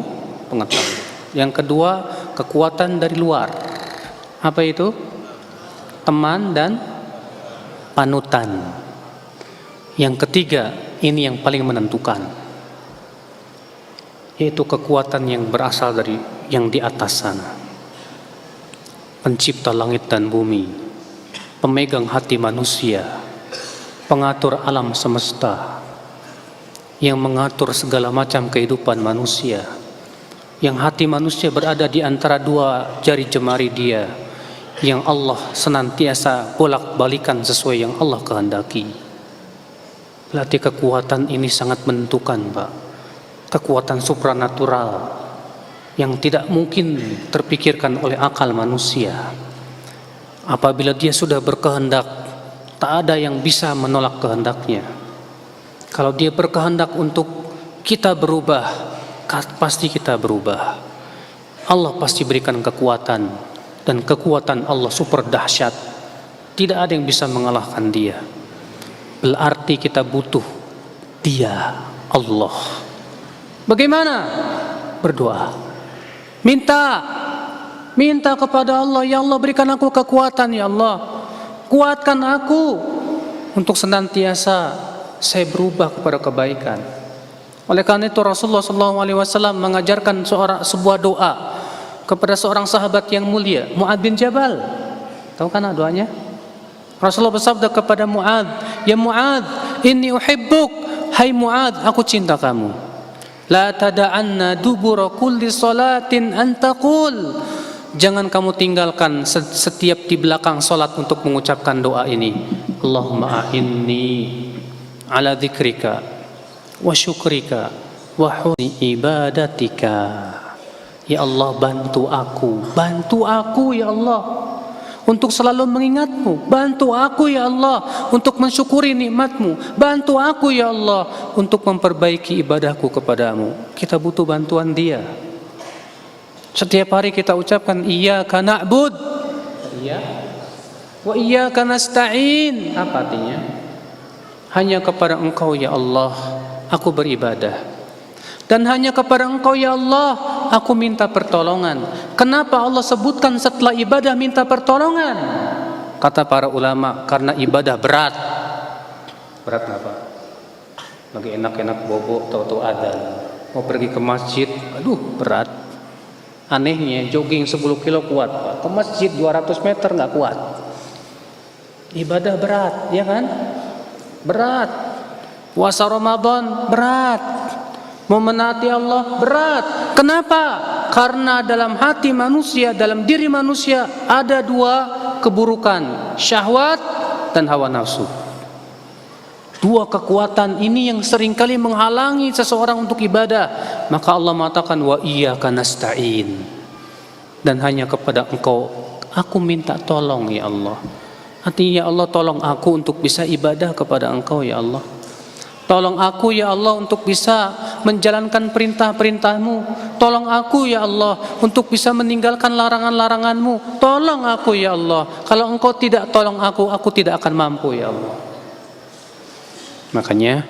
pengetahuan. Yang kedua, kekuatan dari luar. Apa itu? Teman dan panutan. Yang ketiga, ini yang paling menentukan, yaitu kekuatan yang berasal dari yang di atas sana. Pencipta langit dan bumi, pemegang hati manusia, pengatur alam semesta, yang mengatur segala macam kehidupan manusia, yang hati manusia berada di antara dua jari jemari dia, yang Allah senantiasa bolak-balikan sesuai yang Allah kehendaki. Berarti kekuatan ini sangat menentukan, Pak. Kekuatan supranatural yang tidak mungkin terpikirkan oleh akal manusia. Apabila dia sudah berkehendak, tak ada yang bisa menolak kehendaknya. Kalau dia berkehendak untuk kita berubah, pasti kita berubah. Allah pasti berikan kekuatan, dan kekuatan Allah super dahsyat. Tidak ada yang bisa mengalahkan dia. Berarti kita butuh dia, Allah. Bagaimana? Berdoa. Minta kepada Allah, ya Allah berikan aku kekuatan, ya Allah. Kuatkan aku untuk senantiasa saya berubah kepada kebaikan. Oleh karena itu Rasulullah SAW mengajarkan sebuah doa kepada seorang sahabat yang mulia, Mu'adz bin Jabal. Tahu kan doanya? Rasulullah bersabda kepada Mu'adz, ya Mu'adz, inni uhibbuk, hai Mu'adz, aku cinta kamu. La tada'anna dubura kulli salatin an taqul, jangan kamu tinggalkan setiap di belakang salat untuk mengucapkan doa ini. Allahumma a'inni ala dzikrika wa syukrika wa husni ibadatika. Ya Allah, bantu aku ya Allah untuk selalu mengingatmu. Bantu aku ya Allah untuk mensyukuri nikmatmu. Bantu aku ya Allah untuk memperbaiki ibadahku kepadamu. Kita butuh bantuan dia. Setiap hari kita ucapkan iyyaka na'bud wa iyyaka nasta'in. Apa artinya? Hanya kepada Engkau ya Allah aku beribadah, dan hanya kepada Engkau ya Allah aku minta pertolongan. Kenapa Allah sebutkan setelah ibadah minta pertolongan? Kata para ulama, karena ibadah berat. Berat apa? Lagi enak-enak bobo, tahu-tahu adzan. Mau pergi ke masjid, aduh berat. Anehnya jogging 10 kilo kuat, Pak. Ke masjid 200 meter nggak kuat. Ibadah berat, ya kan? Berat. Puasa Ramadan berat. Memenati Allah berat. Kenapa? Karena dalam hati manusia, dalam diri manusia ada dua keburukan, syahwat dan hawa nafsu. Dua kekuatan ini yang seringkali menghalangi seseorang untuk ibadah. Maka Allah mengatakan wa iyyaka nasta'in, dan hanya kepada Engkau aku minta tolong ya Allah. Artinya ya Allah, tolong aku untuk bisa ibadah kepada Engkau ya Allah. Tolong aku ya Allah untuk bisa menjalankan perintah-perintah-Mu. Tolong aku ya Allah untuk bisa meninggalkan larangan-larangan-Mu. Tolong aku ya Allah. Kalau Engkau tidak tolong aku tidak akan mampu ya Allah. Makanya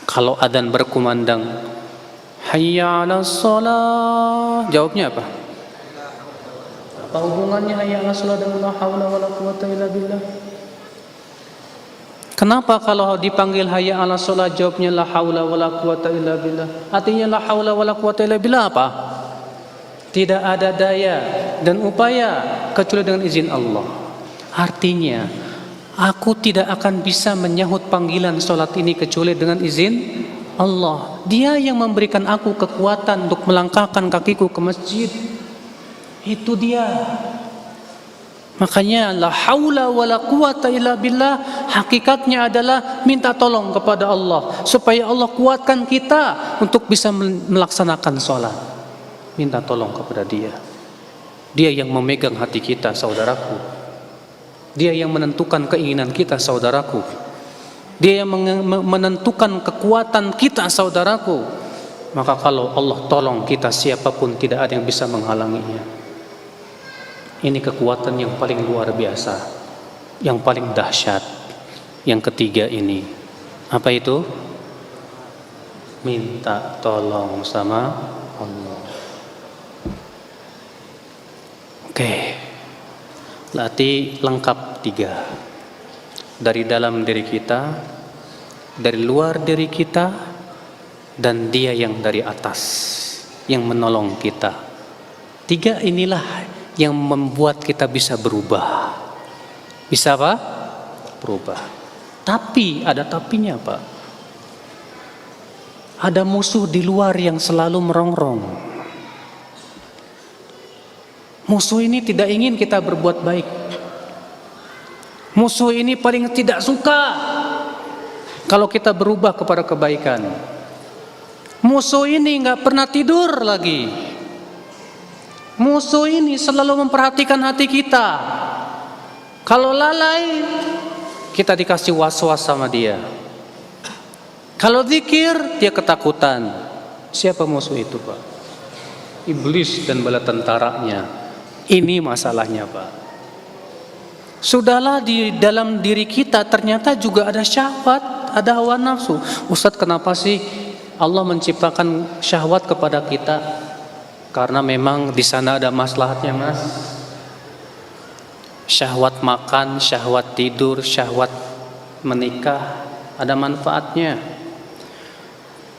kalau adzan berkumandang hayya 'alas shalah, jawabnya apa? Apa hubungannya hayya 'alas shalah dengan la haula wala quwwata illa billah? Kenapa kalau dipanggil hayya 'alas shalah jawabnya la haula wala quwwata illa billah? Artinya la haula wala quwwata illa billah apa? Tidak ada daya dan upaya kecuali dengan izin Allah. Artinya aku tidak akan bisa menyahut panggilan salat ini kecuali dengan izin Allah. Dia yang memberikan aku kekuatan untuk melangkahkan kakiku ke masjid. Itu dia. Makanya la haula wala quwata illa billah hakikatnya adalah minta tolong kepada Allah supaya Allah kuatkan kita untuk bisa melaksanakan sholat. Minta tolong kepada Dia. Dia yang memegang hati kita, saudaraku. Dia yang menentukan keinginan kita, saudaraku. Dia yang menentukan kekuatan kita, saudaraku. Maka kalau Allah tolong kita, siapapun tidak ada yang bisa menghalanginya. Ini kekuatan yang paling luar biasa, yang paling dahsyat. Yang ketiga ini, apa itu? Minta tolong sama Allah. Oke, berarti lengkap 3. Dari dalam diri kita, dari luar diri kita, dan Dia yang dari atas, yang menolong kita. 3 inilah yang membuat kita bisa berubah. Bisa apa? Berubah. Tapi ada tapinya, Pak. Ada musuh di luar yang selalu merongrong. Musuh ini tidak ingin kita berbuat baik. Musuh ini paling tidak suka kalau kita berubah kepada kebaikan. Musuh ini nggak pernah tidur lagi. Musuh ini selalu memperhatikan hati kita. Kalau lalai, kita dikasih was-was sama dia. Kalau zikir, dia ketakutan. Siapa musuh itu, Pak? Iblis dan bala tentaranya. Ini masalahnya, Pak. Sudahlah, di dalam diri kita ternyata juga ada syahwat, ada hawa nafsu. Ustadz, kenapa sih Allah menciptakan syahwat kepada kita? Karena memang di sana ada maslahatnya, Mas. Syahwat makan, syahwat tidur, syahwat menikah, ada manfaatnya.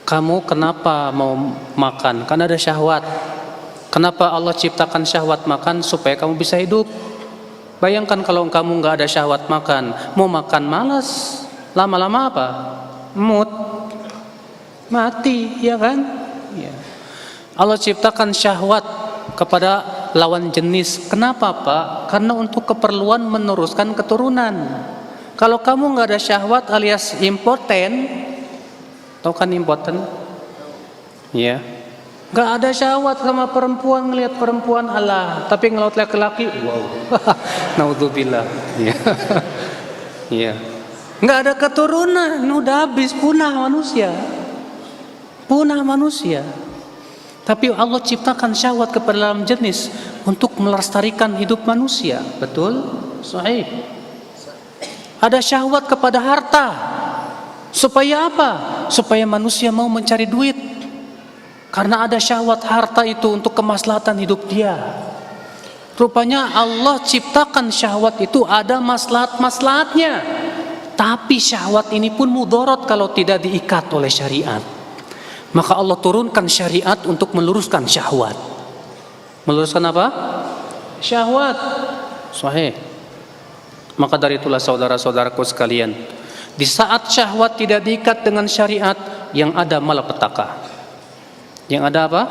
Kamu kenapa mau makan? Karena ada syahwat. Kenapa Allah ciptakan syahwat makan? Supaya kamu bisa hidup. Bayangkan kalau kamu nggak ada syahwat makan, mau makan malas, lama-lama apa? Mood, mati, ya kan? Ya. Allah ciptakan syahwat kepada lawan jenis. Kenapa, Pak? Karena untuk keperluan meneruskan keturunan. Kalau kamu nggak ada syahwat alias impoten, tahu kan impoten? Ya, nggak ada syahwat sama perempuan, ngelihat perempuan Allah, tapi ngelihat laki-laki, wow, naudzubillah. Ya, ya, nggak ada keturunan, udah habis, punah manusia, punah manusia. Tapi Allah ciptakan syahwat kepada dalam jenis untuk melestarikan hidup manusia. Betul? Sahih. Ada syahwat kepada harta. Supaya apa? Supaya manusia mau mencari duit. Karena ada syahwat harta itu untuk kemaslahatan hidup dia. Rupanya Allah ciptakan syahwat itu ada maslahat-maslahatnya. Tapi syahwat ini pun mudarat kalau tidak diikat oleh syariat. Maka Allah turunkan syariat untuk meluruskan syahwat. Meluruskan apa? Syahwat. Sahih. Maka dari itulah saudara-saudaraku sekalian, di saat syahwat tidak diikat dengan syariat, yang ada malapetaka. Yang ada apa?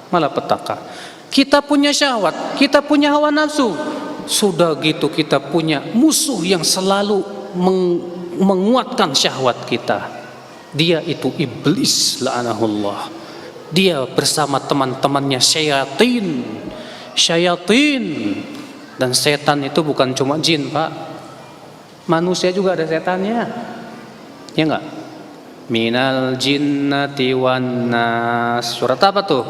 Malapetaka. Kita punya syahwat, kita punya hawa nafsu. Sudah gitu kita punya musuh yang selalu menguatkan syahwat kita. Dia itu iblis, la'anahullah. Dia bersama teman-temannya syayatin. Dan setan itu bukan cuma jin, Pak. Manusia juga ada setannya. Ya enggak? Minal jinnati wan nas. Surat apa tuh?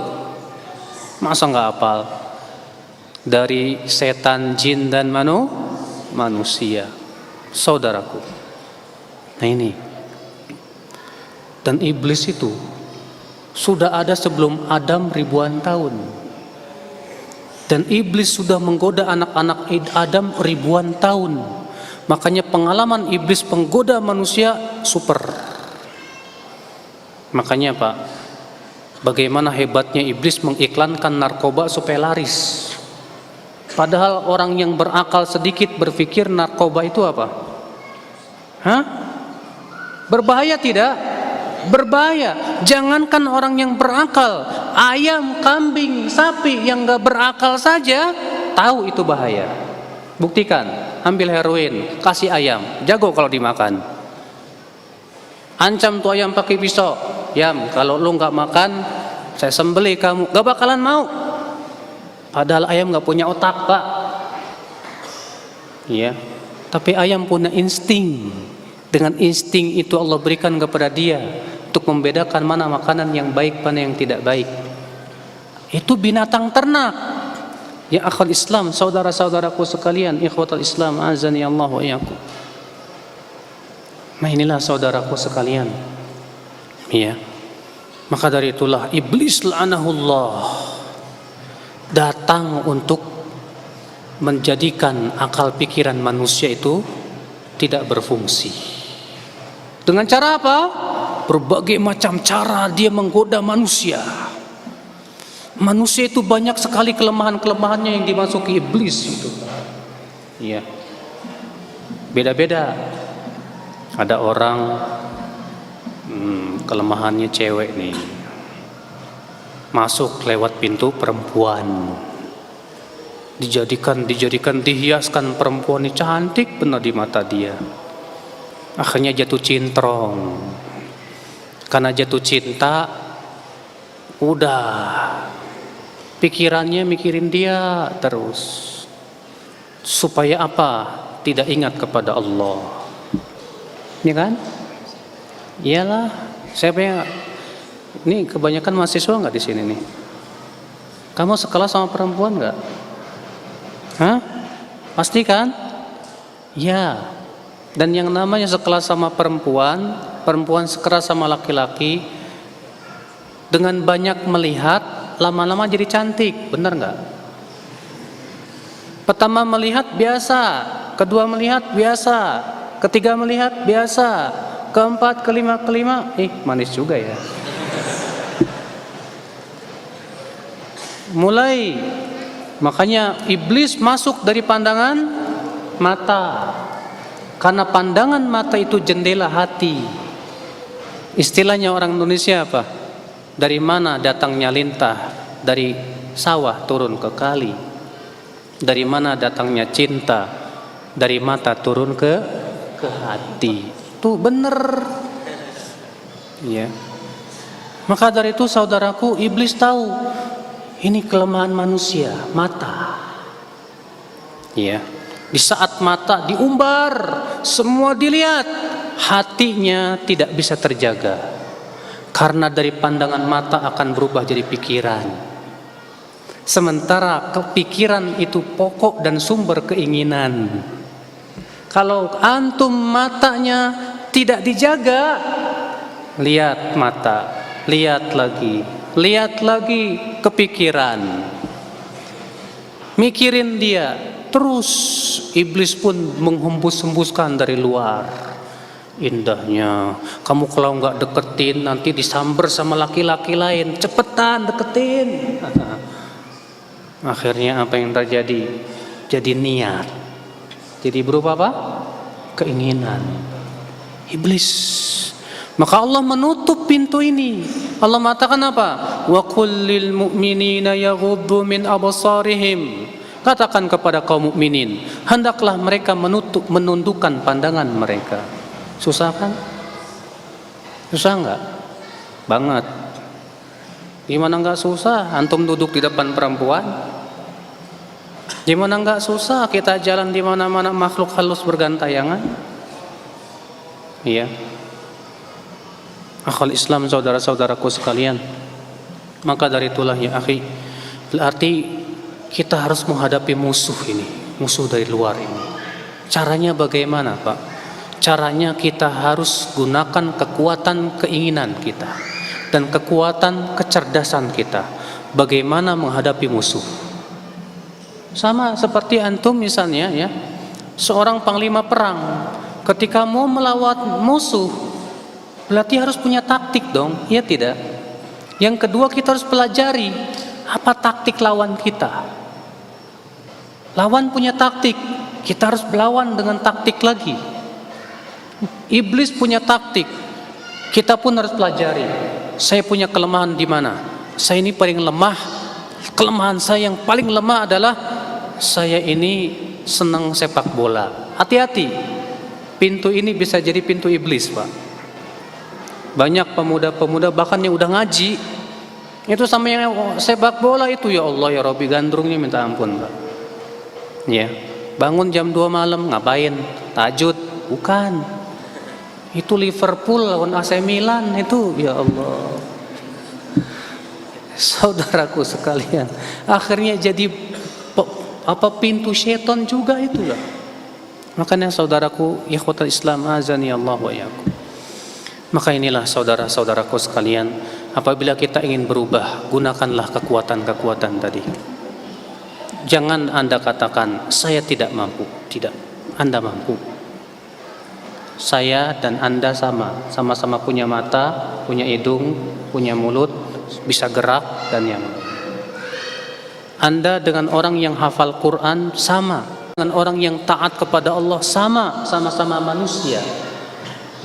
Masa enggak hafal? Dari setan, jin dan manusia. Saudaraku. Nah ini. Dan iblis itu sudah ada sebelum Adam ribuan tahun. Dan iblis sudah menggoda anak-anak Adam ribuan tahun. Makanya pengalaman iblis penggoda manusia super. Makanya Pak, bagaimana hebatnya iblis mengiklankan narkoba supaya laris. Padahal orang yang berakal sedikit berpikir narkoba itu apa? Hah? Berbahaya tidak? Berbahaya. Jangankan orang yang berakal, ayam, kambing, sapi yang gak berakal saja tahu itu bahaya. Buktikan, ambil heroin, kasih ayam, jago kalau dimakan. Ancam tuh ayam pakai pisau, yam, kalau lu gak makan, saya sembelih kamu. Gak bakalan mau. Padahal ayam nggak punya otak, Pak. Ya, tapi ayam punya insting. Dengan insting itu Allah berikan kepada dia untuk membedakan mana makanan yang baik, mana yang tidak baik. Itu binatang ternak. Ya akhwal Islam, saudara-saudaraku sekalian, ikhwatul Islam, azani Allah wa iyyakum. Nah inilah saudaraku sekalian. Ya. Maka dari itulah iblis la'anahullah datang untuk menjadikan akal pikiran manusia itu tidak berfungsi. Dengan cara apa? Berbagai macam cara dia menggoda manusia. Manusia itu banyak sekali kelemahan-kelemahannya yang dimasuki iblis itu. Iya. Beda-beda. Ada orang kelemahannya cewek nih, masuk lewat pintu perempuan, dijadikan dihiaskan perempuan ini cantik benar di mata dia. Akhirnya jatuh cintrong. Karena jatuh cinta, udah pikirannya mikirin dia terus. Supaya apa? Tidak ingat kepada Allah. Ya kan? Iyalah. Siapa yang ini kebanyakan mahasiswa nggak di sini nih? Kamu sekelas sama perempuan nggak? Hah? Pasti kan? Ya. Dan yang namanya sekelas sama perempuan, perempuan sekelas sama laki-laki, dengan banyak melihat, lama-lama jadi cantik, benar nggak? Pertama melihat biasa, kedua melihat biasa, ketiga melihat biasa, keempat, kelima, manis juga ya. Mulai, makanya iblis masuk dari pandangan mata. Karena pandangan mata itu jendela hati. Istilahnya orang Indonesia apa? Dari mana datangnya lintah? Dari sawah turun ke kali. Dari mana datangnya cinta? Dari mata turun ke hati. Tuh bener. Ya. Maka dari itu saudaraku, iblis tahu ini kelemahan manusia, mata. Ya. Di saat mata diumbar, semua dilihat, hatinya tidak bisa terjaga. Karena dari pandangan mata akan berubah jadi pikiran. Sementara kepikiran itu pokok dan sumber keinginan. Kalau antum matanya tidak dijaga, lihat mata, lihat lagi kepikiran. Mikirin dia. Terus iblis pun menghembus-hembuskan dari luar. Indahnya, kamu kalau nggak deketin nanti disamber sama laki-laki lain. Cepetan deketin. Akhirnya apa yang terjadi? Jadi niat. Jadi berupa apa? Keinginan. Iblis. Maka Allah menutup pintu ini. Allah mengatakan apa? Wa qul lil mu'minina yaghuddu min absarihim. Katakan kepada kaum mukminin, hendaklah mereka menundukkan pandangan mereka. Susah kan? Susah enggak? Banget. Gimana enggak susah? Antum duduk di depan perempuan? Gimana enggak susah kita jalan di mana-mana makhluk halus bergantayangan? Iya. Akhwal Islam, saudara-saudaraku sekalian. Maka dari itulah ya akhi, berarti kita harus menghadapi musuh ini, musuh dari luar ini. Caranya bagaimana, Pak? Caranya kita harus gunakan kekuatan keinginan kita dan kekuatan kecerdasan kita. Bagaimana menghadapi musuh? Sama seperti antum misalnya ya, seorang panglima perang ketika mau melawan musuh, berarti harus punya taktik dong, ya tidak? Yang kedua, kita harus pelajari apa taktik lawan kita. Lawan punya taktik, kita harus melawan dengan taktik lagi. Iblis punya taktik, kita pun harus pelajari. Saya punya kelemahan di mana? Saya ini paling lemah. Kelemahan saya yang paling lemah adalah saya ini senang sepak bola. Hati-hati, pintu ini bisa jadi pintu iblis, Pak. Banyak pemuda-pemuda bahkan yang udah ngaji, Itu sama yang sepak bola itu, ya Allah ya Rabbi, gandrungnya minta ampun, Pak. Ya, bangun jam 2 malam ngapain? Tahajud? Bukan. Itu Liverpool lawan AC Milan itu, ya Allah. Saudaraku sekalian, akhirnya jadi pintu setan juga itu lah. Makanya saudaraku, ikhwatul Islam, azani Allah wa iyyakum. Maka inilah saudara-saudaraku sekalian, apabila kita ingin berubah, gunakanlah kekuatan-kekuatan tadi. Jangan Anda katakan, saya tidak mampu. Tidak, Anda mampu. Saya dan Anda sama-sama punya mata, punya hidung, punya mulut, bisa gerak dan yang. Anda dengan orang yang hafal Quran sama, dengan orang yang taat kepada Allah sama-sama manusia.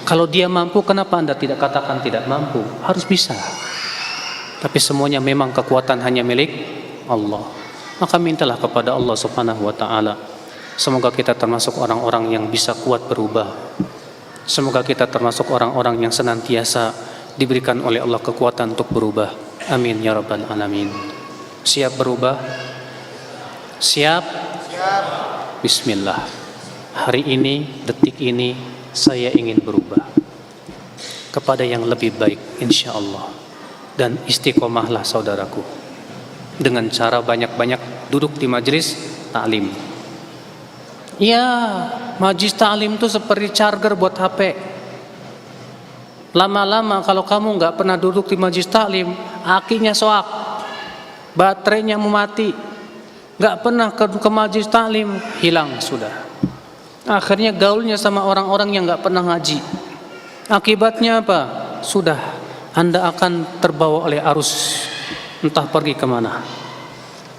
Kalau dia mampu, kenapa Anda tidak katakan tidak mampu? Harus bisa. Tapi semuanya memang kekuatan hanya milik Allah. Maka mintalah kepada Allah Subhanahu wa taala. Semoga kita termasuk orang-orang yang bisa kuat berubah. Semoga kita termasuk orang-orang yang senantiasa diberikan oleh Allah kekuatan untuk berubah. Amin ya rabbal alamin. Siap berubah? Siap? Siap. Bismillah. Hari ini, detik ini, saya ingin berubah kepada yang lebih baik, insya Allah. Dan istiqomahlah saudaraku, dengan cara banyak-banyak duduk di majelis taklim. Ya, majelis taklim itu seperti charger buat HP. Lama-lama kalau kamu nggak pernah duduk di majelis taklim, akinya soak, baterainya mau mati. Nggak pernah ke majelis taklim, hilang sudah. Akhirnya gaulnya sama orang-orang yang nggak pernah ngaji. Akibatnya apa? Sudah, Anda akan terbawa oleh arus, entah pergi kemana.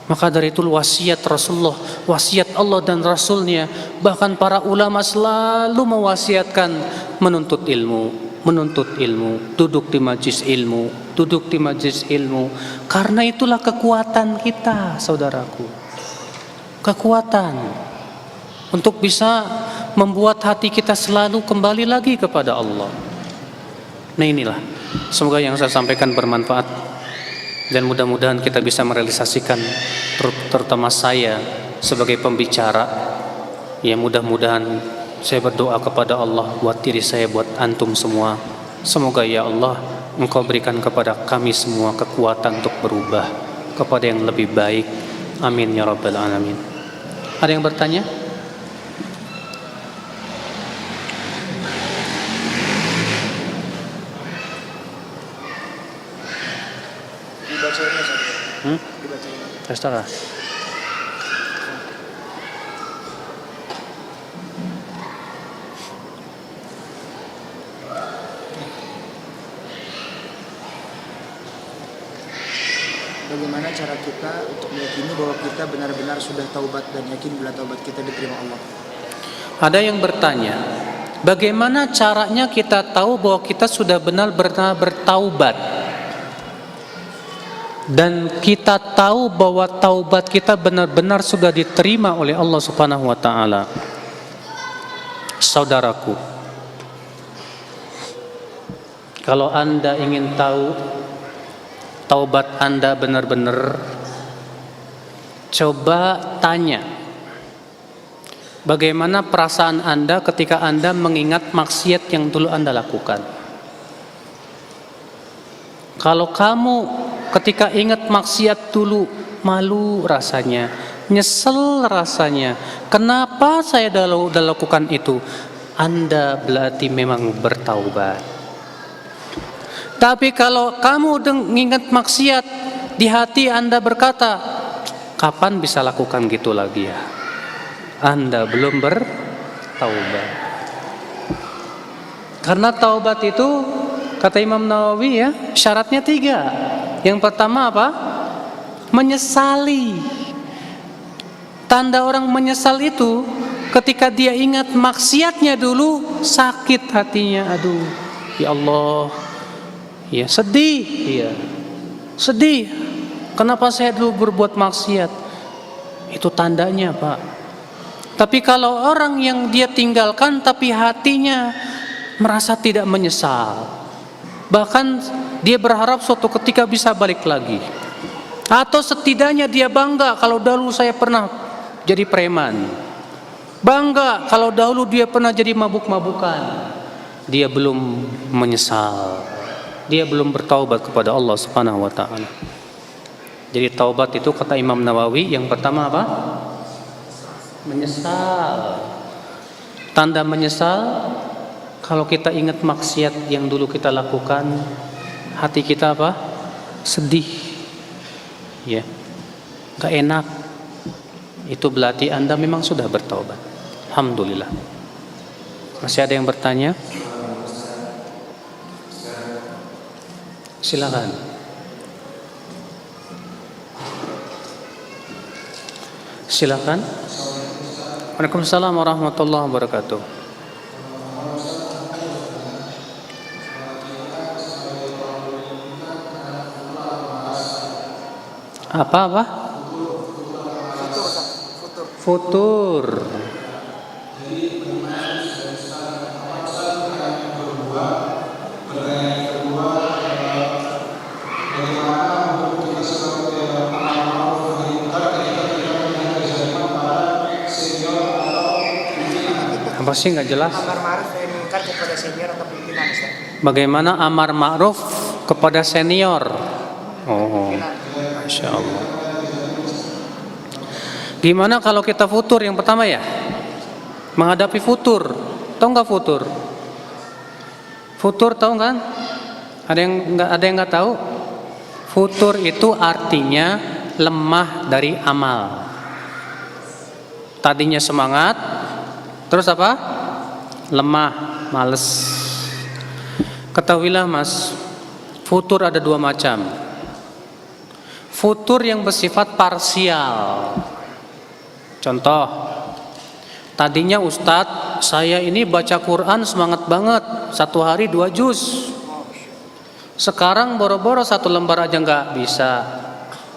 Maka dari itu wasiat Rasulullah, wasiat Allah dan Rasulnya, bahkan para ulama selalu mewasiatkan menuntut ilmu, duduk di majlis ilmu, karena itulah kekuatan kita, saudaraku. Kekuatan untuk bisa membuat hati kita selalu kembali lagi kepada Allah. Nah inilah, semoga yang saya sampaikan bermanfaat dan mudah-mudahan kita bisa merealisasikan, terutama saya sebagai pembicara. Ya, mudah-mudahan saya berdoa kepada Allah buat diri saya, buat antum semua. Semoga ya Allah, Engkau berikan kepada kami semua kekuatan untuk berubah kepada yang lebih baik. Amin ya rabbal alamin. Ada yang bertanya? Terserah. Bagaimana cara kita untuk meyakini bahwa kita benar-benar sudah taubat dan yakin bila taubat kita diterima Allah? Ada yang bertanya, bagaimana caranya kita tahu bahwa kita sudah benar-benar bertaubat? Dan kita tahu bahwa taubat kita benar-benar sudah diterima oleh Allah Subhanahu wa taala. Saudaraku, kalau Anda ingin tahu taubat Anda benar-benar, coba tanya bagaimana perasaan Anda ketika Anda mengingat maksiat yang dulu Anda lakukan. Kalau kamu ketika ingat maksiat dulu, malu rasanya, nyesel rasanya, kenapa saya udah lakukan itu? Anda berarti memang bertaubat. Tapi kalau kamu ingat maksiat, di hati Anda berkata, kapan bisa lakukan gitu lagi ya? Anda belum bertaubat. Karena taubat itu, kata Imam Nawawi ya, syaratnya 3. Yang pertama apa? Menyesali. Tanda orang menyesal itu ketika dia ingat maksiatnya dulu, sakit hatinya. Aduh, ya Allah, ya sedih, ya sedih. Kenapa saya dulu berbuat maksiat? Itu tandanya, Pak. Tapi kalau orang yang dia tinggalkan tapi hatinya merasa tidak menyesal, bahkan dia berharap suatu ketika bisa balik lagi. Atau setidaknya dia bangga kalau dahulu saya pernah jadi preman. Bangga kalau dahulu dia pernah jadi mabuk-mabukan. Dia belum menyesal. Dia belum bertaubat kepada Allah Subhanahu wa taala. Jadi taubat itu kata Imam Nawawi yang pertama apa? Menyesal. Tanda menyesal kalau kita ingat maksiat yang dulu kita lakukan, hati kita apa? Sedih. Ya, gak enak. Itu berarti Anda memang sudah bertaubat. Alhamdulillah. Masih ada yang bertanya? Silakan. Silakan. Waalaikumsalam warahmatullahi wabarakatuh. Apa? Futur. Apa sih nggak jelas? Amar ma'ruf nahi munkar kepada senior atau pimpinan, Ustaz. Bagaimana amar ma'ruf kepada senior? Oh, Masya Allah. Gimana kalau kita futur yang pertama ya? Menghadapi futur. Tahu nggak futur? Futur tahu kan? Ada yang nggak tahu? Futur itu artinya lemah dari amal. Tadinya semangat, terus apa? Lemah, males. Ketahuilah mas, futur ada dua macam. Futur yang bersifat parsial. Contoh, tadinya Ustadz, saya ini baca Quran semangat banget, 1 hari 2 juz. Sekarang boro-boro 1 lembar aja nggak bisa.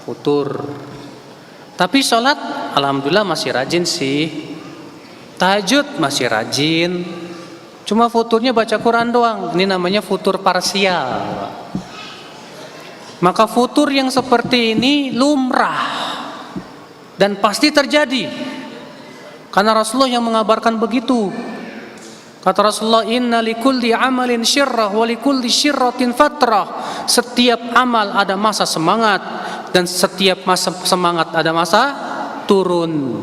Futur. Tapi sholat, alhamdulillah masih rajin sih. Tahajud masih rajin. Cuma futurnya baca Quran doang. Ini namanya futur parsial. Maka futur yang seperti ini lumrah dan pasti terjadi. Karena Rasulullah yang mengabarkan begitu. Kata Rasulullah, inna likulli amalin syirrah wa likulli syirratin fatrah. Setiap amal ada masa semangat dan setiap masa semangat ada masa turun.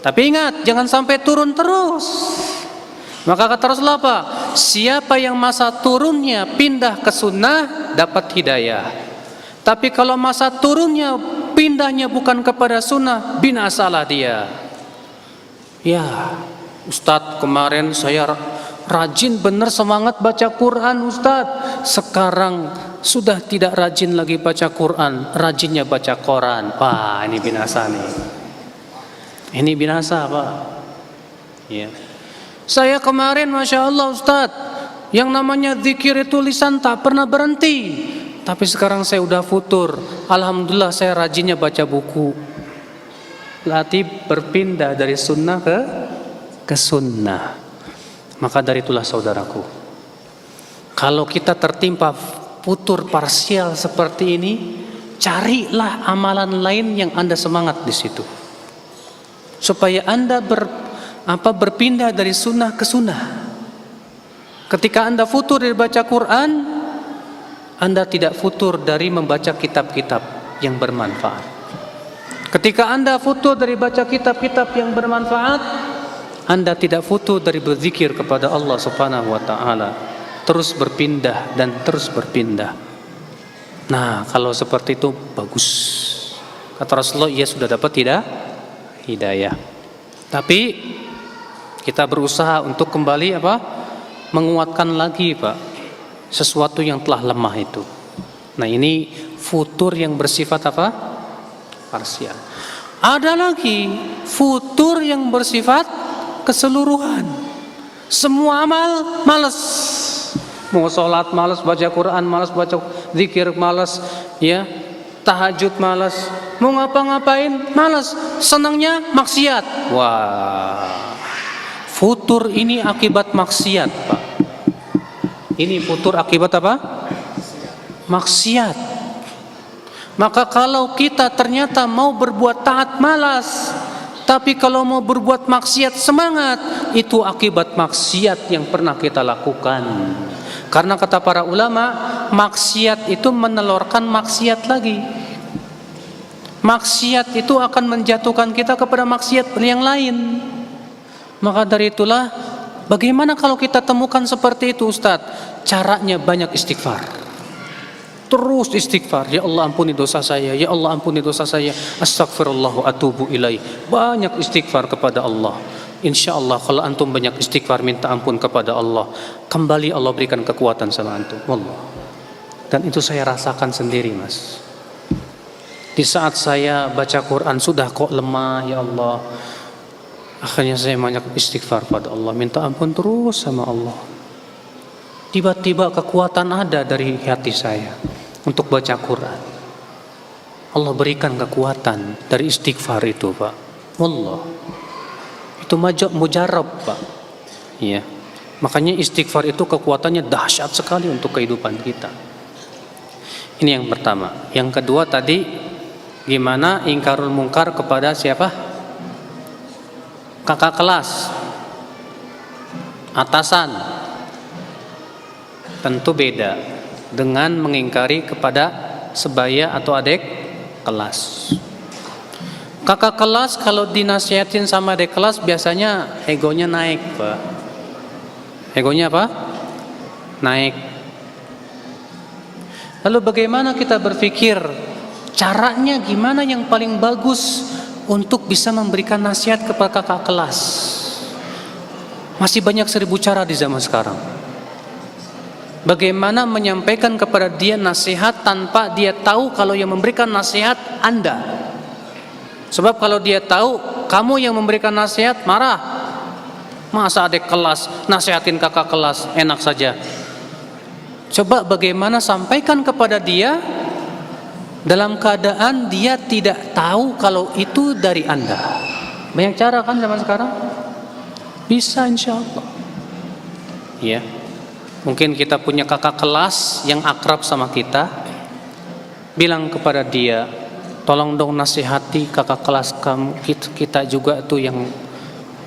Tapi ingat, jangan sampai turun terus. Maka kata Rasulullah apa? Siapa yang masa turunnya pindah ke sunnah dapat hidayah. Tapi kalau masa turunnya pindahnya bukan kepada sunnah, binasalah dia. Ya, Ustadz, kemarin saya rajin bener semangat baca Quran Ustadz. Sekarang sudah tidak rajin lagi baca Quran, rajinnya baca koran. Wah, ini binasa nih. Ini binasa Pak. Ya. Saya kemarin Masya Allah Ustadz, yang namanya zikir itu lisan tak pernah berhenti. Tapi sekarang saya udah futur. Alhamdulillah saya rajinnya baca buku. Berarti berpindah dari sunnah ke sunnah. Maka dari itulah saudaraku, kalau kita tertimpa futur parsial seperti ini, carilah amalan lain yang Anda semangat di situ, supaya Anda berpindah dari sunnah ke sunnah. Ketika Anda futur dari baca Quran, Anda tidak futur dari membaca kitab-kitab yang bermanfaat. Ketika Anda futur dari baca kitab-kitab yang bermanfaat, Anda tidak futur dari berzikir kepada Allah Subhanahu wa taala. Terus berpindah dan terus berpindah. Nah, kalau seperti itu bagus. Kata Rasulullah, ia sudah dapat hidayah. Tapi kita berusaha untuk kembali menguatkan lagi Pak sesuatu yang telah lemah itu. Nah, ini futur yang bersifat parsial. Ada lagi futur yang bersifat keseluruhan. Semua amal malas. Mau sholat malas, baca Quran malas, baca zikir malas, ya, tahajud malas, mau ngapa-ngapain malas, senangnya maksiat. Wah, futur ini akibat maksiat Pak. Ini futur akibat apa? maksiat. Maka kalau kita ternyata mau berbuat taat malas, tapi kalau mau berbuat maksiat semangat, itu akibat maksiat yang pernah kita lakukan. Karena kata para ulama, maksiat itu menelurkan maksiat lagi. Maksiat itu akan menjatuhkan kita kepada maksiat yang lain. Maka dari itulah, bagaimana kalau kita temukan seperti itu, Ustadz? Caranya banyak istighfar. Terus istighfar, ya Allah ampuni dosa saya, ya Allah ampuni dosa saya, astagfirullah wa atubu ilaih. Banyak istighfar kepada Allah. Insya Allah kalau antum banyak istighfar, minta ampun kepada Allah, kembali Allah berikan kekuatan sama antum. Wallah. Dan itu saya rasakan sendiri, Mas. Di saat saya baca Quran sudah kok lemah, ya Allah, akhirnya saya banyak istighfar pada Allah, minta ampun terus sama Allah. Tiba-tiba kekuatan ada dari hati saya untuk baca Quran. Allah berikan kekuatan dari istighfar itu, Pak. Wallah. Itu mujarab, Pak. Iya. Makanya istighfar itu kekuatannya dahsyat sekali untuk kehidupan kita. Ini yang pertama. Yang kedua tadi, gimana ingkarul mungkar kepada siapa? Kakak kelas, atasan. Tentu beda dengan mengingkari kepada sebaya atau adik kelas. Kakak kelas kalau dinasihatin sama adik kelas biasanya egonya naik, Pak. Egonya apa? Naik. Lalu bagaimana kita berpikir caranya gimana yang paling bagus untuk bisa memberikan nasihat kepada kakak kelas? Masih banyak 1000 cara di zaman sekarang. Bagaimana menyampaikan kepada dia nasihat tanpa dia tahu kalau yang memberikan nasihat Anda? Sebab kalau dia tahu kamu yang memberikan nasihat, marah. Masa adik kelas nasihatin kakak kelas, enak saja. Coba bagaimana sampaikan kepada dia dalam keadaan dia tidak tahu kalau itu dari Anda. Banyak cara kan zaman sekarang? Bisa insya Allah. Ya. Mungkin kita punya kakak kelas yang akrab sama kita, bilang kepada dia, tolong dong nasihati kakak kelas kamu, kita juga tuh yang,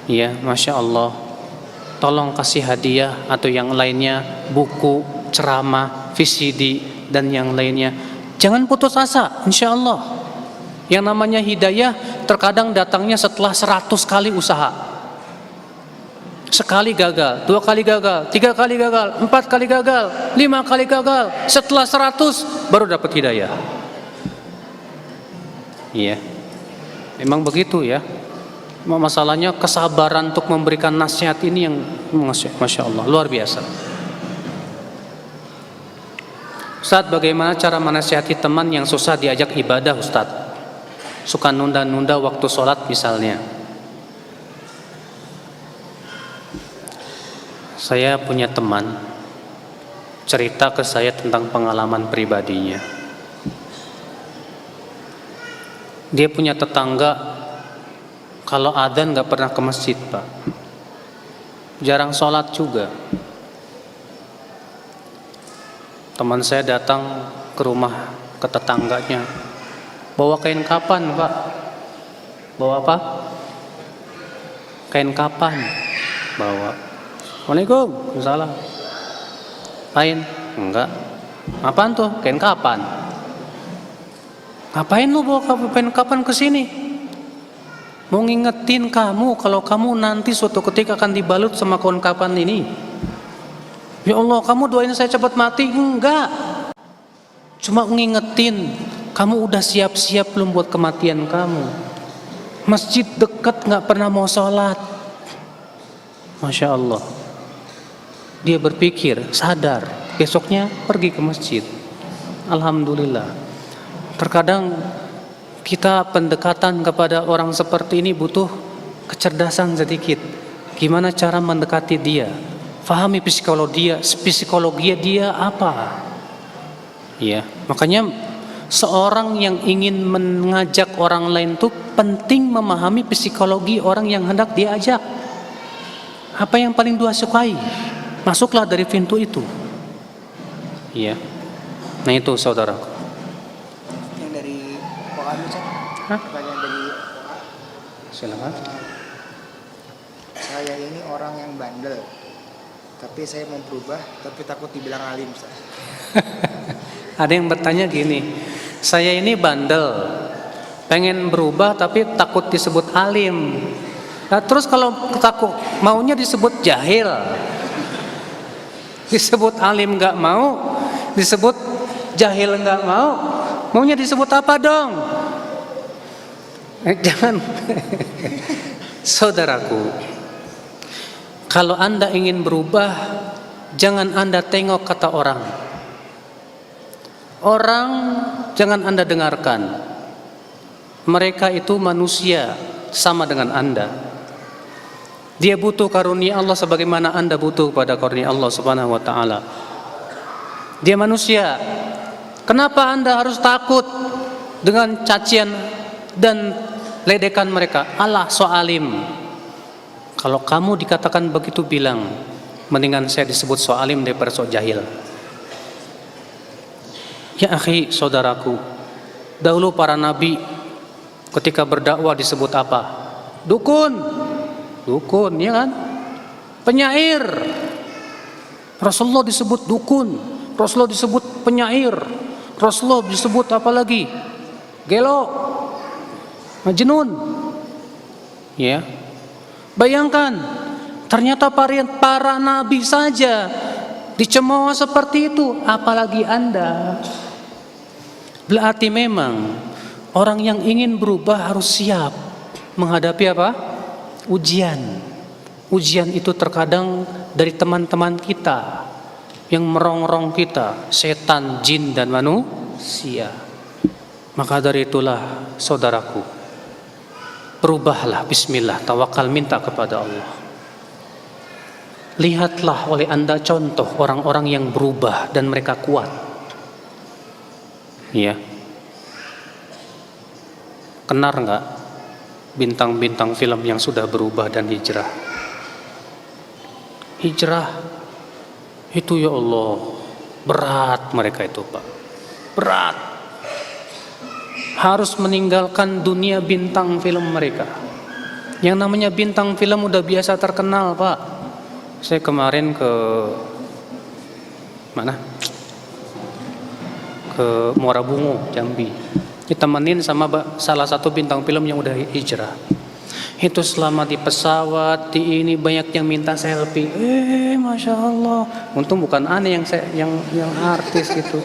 ya Masya Allah, tolong kasih hadiah atau yang lainnya, buku, ceramah, VCD dan yang lainnya. Jangan putus asa, insya Allah. Yang namanya hidayah terkadang datangnya setelah 100 kali usaha. Sekali gagal, 2 kali gagal, 3 kali gagal, 4 kali gagal, 5 kali gagal. Setelah 100 baru dapat hidayah. Iya, memang begitu ya. Masalahnya kesabaran untuk memberikan nasihat ini yang Masya Allah, luar biasa. Ustaz, bagaimana cara menasihati teman yang susah diajak ibadah, Ustaz? Suka nunda-nunda waktu sholat misalnya. Saya punya teman cerita ke saya tentang pengalaman pribadinya. Dia punya tetangga kalau adzan gak pernah ke masjid, Pak. Jarang sholat juga. Teman saya datang ke rumah ke tetangganya, bawa kain kapan, Pak? Bawa apa? Kain kapan? Bawa. Assalamualaikum. Salam. Kain? Enggak. Apaan tuh? Kain kapan? Ngapain lu bawa kain kapan ke sini? Mau ngingetin kamu kalau kamu nanti suatu ketika akan dibalut sama kain kapan ini. Ya Allah, kamu doain saya cepat mati? Enggak. Cuma ngingetin, kamu udah siap-siap belum buat kematian kamu? Masjid dekat nggak pernah mau sholat. Masya Allah. Dia berpikir, sadar, besoknya pergi ke masjid. Alhamdulillah. Terkadang kita pendekatan kepada orang seperti ini butuh kecerdasan sedikit. Gimana cara mendekati dia? Fahami psikologi dia apa? Ya, makanya seorang yang ingin mengajak orang lain itu penting memahami psikologi orang yang hendak diajak. Apa yang paling dia sukai? Masuklah dari pintu itu. Ya. Nah itu saudaraku. Yang dari Poka dulu, Cak. Hah? Pertanyaan dari Silakan. saya ini orang yang bandel, tapi saya mau berubah, tapi takut dibilang alim, Ustaz. Ada yang bertanya gini, saya ini bandel, pengen berubah tapi takut disebut alim. Nah, terus kalau takut maunya disebut jahil, disebut alim nggak mau, disebut jahil nggak mau, maunya disebut apa dong? Jangan. Saudaraku, kalau Anda ingin berubah, jangan Anda tengok kata orang. Orang jangan Anda dengarkan. Mereka itu manusia sama dengan Anda. Dia butuh karunia Allah sebagaimana Anda butuh pada karunia Allah Subhanahu wa taala. Dia manusia. Kenapa Anda harus takut dengan cacian dan ledekan mereka? Allah soalim. Kalau kamu dikatakan begitu, bilang, mendingan saya disebut soalim daripada so jahil. Ya akhi, saudaraku, dahulu para nabi ketika berdakwah disebut apa? Dukun, ya kan? Penyair. Rasulullah disebut dukun, Rasulullah disebut penyair, Rasulullah disebut apa lagi? Gelo, Majnun. Ya. Bayangkan, ternyata para nabi saja dicemooh seperti itu, apalagi Anda. Berarti memang orang yang ingin berubah harus siap menghadapi apa? Ujian. Ujian itu terkadang dari teman-teman kita yang merongrong kita, setan, jin dan manusia. Maka dari itulah saudaraku, berubahlah, bismillah, tawakal, minta kepada Allah. Lihatlah oleh Anda contoh orang-orang yang berubah dan mereka kuat. Ya. Kenal enggak bintang-bintang film yang sudah berubah dan hijrah? Hijrah itu ya Allah, berat mereka itu, Pak. Berat. Harus meninggalkan dunia bintang film mereka. Yang namanya bintang film udah biasa terkenal, Pak. Saya kemarin ke mana? Ke Muara Bungo, Jambi. Ditemenin sama salah satu bintang film yang udah hijrah. Itu selama di pesawat, di ini banyak yang minta selfie. Masya Allah. Untung bukan aneh yang artis gitu.